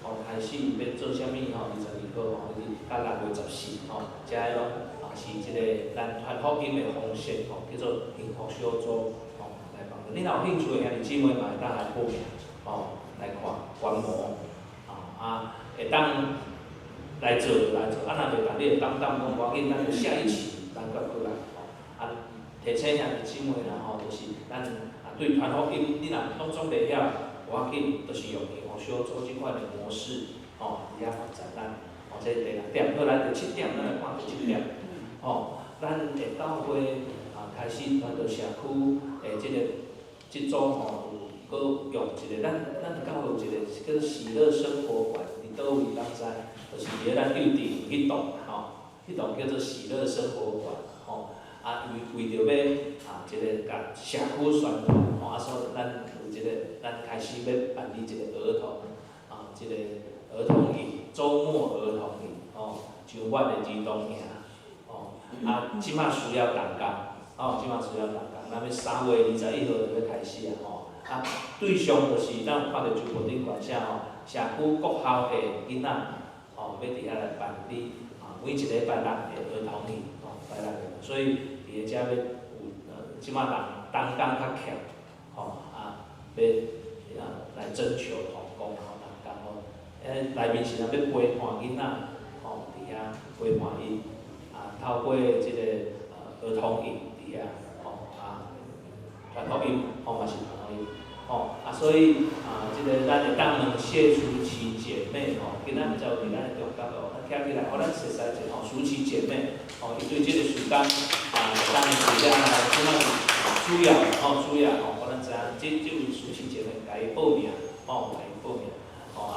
号开始要做啥物吼，22号吼，一直到6月14吼，遮个拢是即个咱传福音的方式吼，叫做幸福小组吼来帮助。你若有兴趣的兄弟姊妹嘛，会当来报名吼，来看观摩会当来做，啊，若袂办，你会当讲我紧，咱就下一期咱再过来吼，提醒兄弟姊妹啦吼，就是咱。对传福音，你若拢总袂晓，无要紧，就是用幸福小组即款的模式，吼，伫遐发展咱，吼，这第6点，好来第7点，咱来看第7点，吼，咱会到会开始传到社区的即组吼，有佫用一个，咱教会有一个叫做喜乐生活馆，伫倒位咱知，就是伫咧咱幼稚园迄栋，吼，迄栋叫做喜乐生活馆，吼。为着要即个甲社区宣传吼，所以咱有一个，咱开始要办理一个儿童即个儿童营，周末儿童营吼，周末的儿童营吼，即摆需要同工吼，即摆需要同工，咱要3月21号就要开始吼，对象就是咱有看到周报顶管写吼，社区各校的囡仔吼，要伫遐来办理每一个礼拜6个儿童营吼，拜6个，所以。伫个遮要有即摆人同工较强，吼要来征求同工吼同工吼，内面是若要陪伴囡仔，吼，伫遐陪伴伊，透过即个儿童营伫遐，吼传统音，嘛是传统音，所以即个咱会当两谢淑琪姐妹，今仔日就伫咱的中间徛起来，咱熟悉者，淑琪姐妹，伊对即个时间，当大家来即摆主要，互咱知影，即位淑琪姐妹甲伊报名，甲伊报名，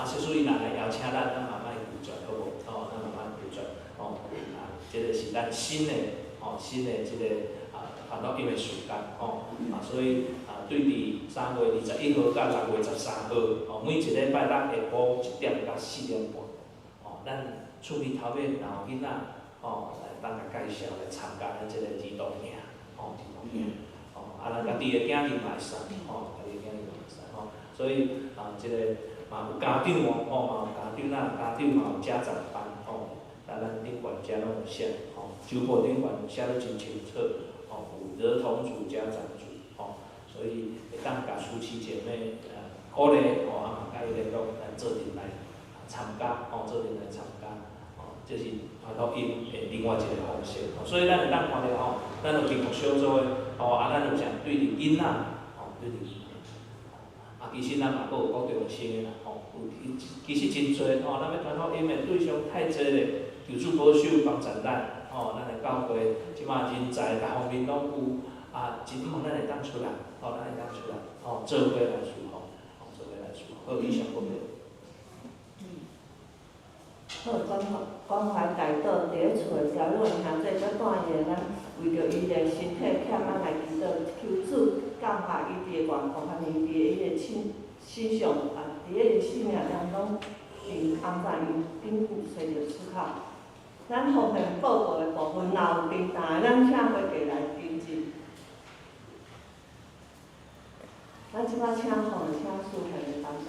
小淑伊若来邀请咱慢慢拒绝，好无？咱慢慢拒绝，即个是咱新的即个传统音的时间，所以对伫3月21号到6月13号，每一个礼拜六下晡1点到4点半，咱厝边头尾若有囡仔，来当甲介绍来参加咱即个儿童营，咱家己的囝儿嘛会使，家己的囝儿嘛会使，所以即个嘛有家长嘛有家长嘛有家长班，咱顶悬遮拢有写，周报顶悬写得真清楚，有儿童组、家长组，所以会当甲淑琪姐妹鼓励，嘛甲伊联络来做阵来参加，做阵来参加，这是传统音的另外一个方式，所以咱会当看到咱有屏幕小组的，咱有啥对伫囡仔，对伫其实咱嘛阁有国中生啦，其实真多，咱要传统音的对象太多咧，求助保守帮咱，咱的教会即马人才各方面拢有，真希望咱会当出来，做伙来思考，好，以上讲了。好，关怀大道伫咧厝的条友兄弟做带伊咱为着伊的身体欠，咱来祈祷，求主降下伊伫的愿望，含伊伫伊的心上，伫伊的生命当中，安排伊顶有找着出口。咱奉献报告的部分，若有平淡的，咱请会计来跟进。咱即摆请苏恒来担当。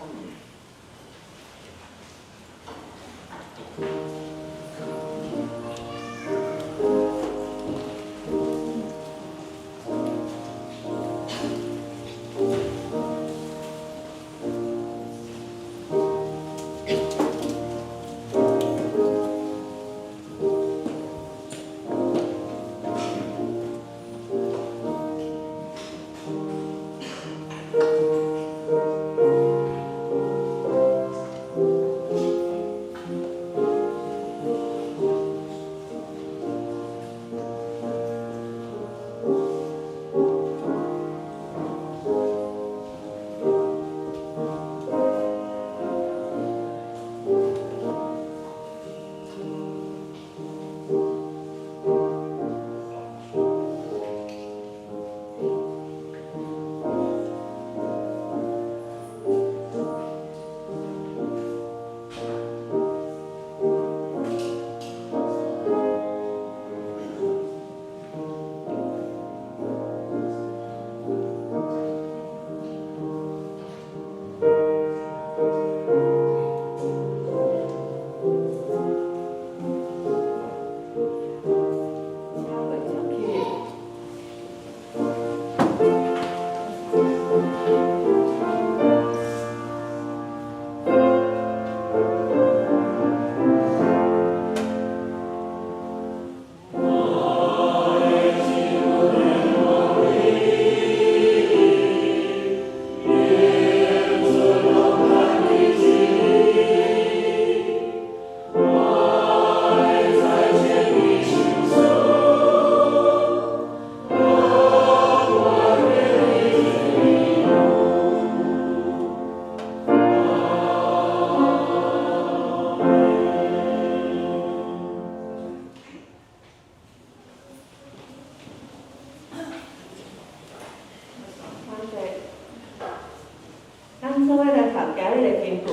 咱做伙来读今日的经句。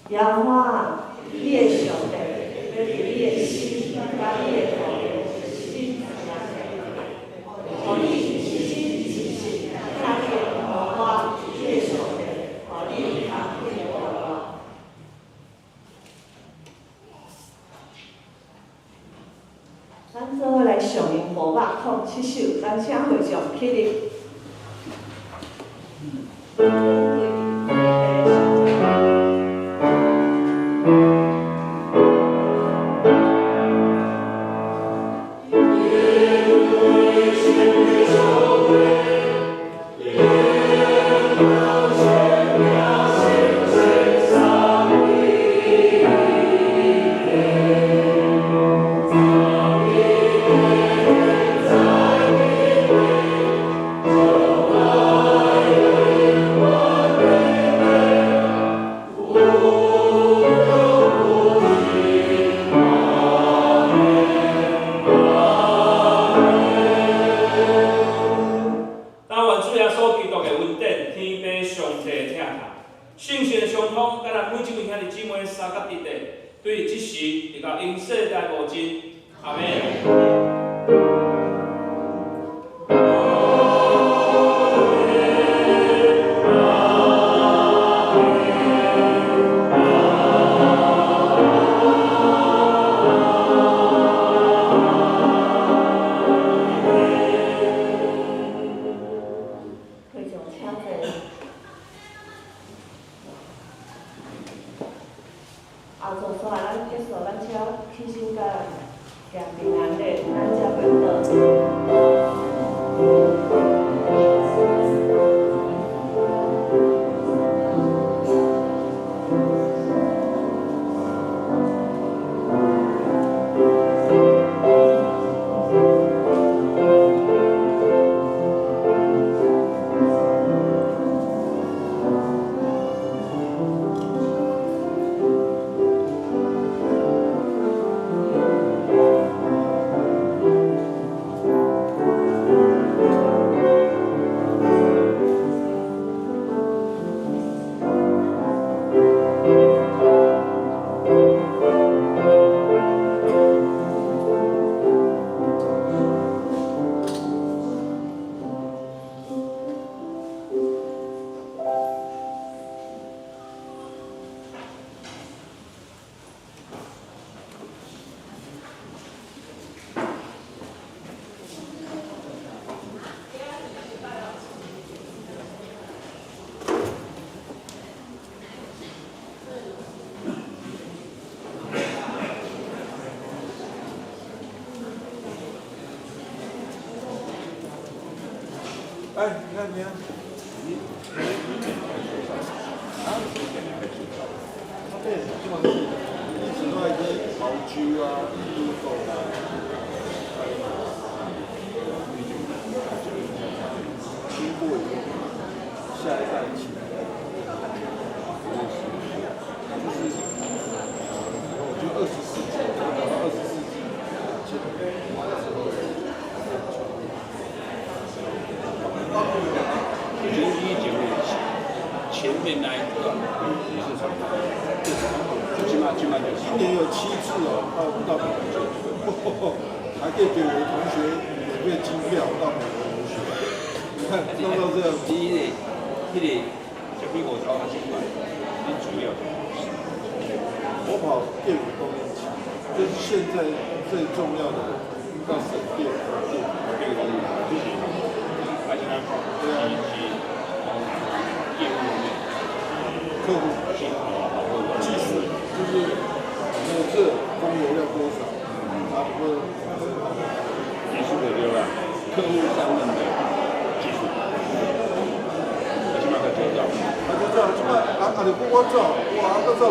耶和华，你的上帝，要伫你的心，甲你的头心，互你一心一心，看见荷花，你的上帝，互你看见荷花。咱做伙来上因507首，咱请会上起立。姊妹三甲弟弟，对即时直到因世代无尽。阿门。后座煞咱结束，咱请起身甲行平安礼，咱才回倒。哎，你看，啊，对，基本上一直都在啲毛豬啊、豬肉啊，经过以后，下一代一起来，就24世纪，到24世纪完之后。就是以前的前面那一段也是传统，起码就是。今年有7次哦，到美国，还可以给我的同学免费机票到美国留学。你看弄到这样，就比我高10块，你主要。我跑电子供应器，这是现在最重要的，要省电。这个东西就是，而且呢，对啊，业务面，客户技术就是这供油量多少，然后技术的流量，客户上面的技术，起码要做到。啊，就这样，起码你不光照，哇，那照。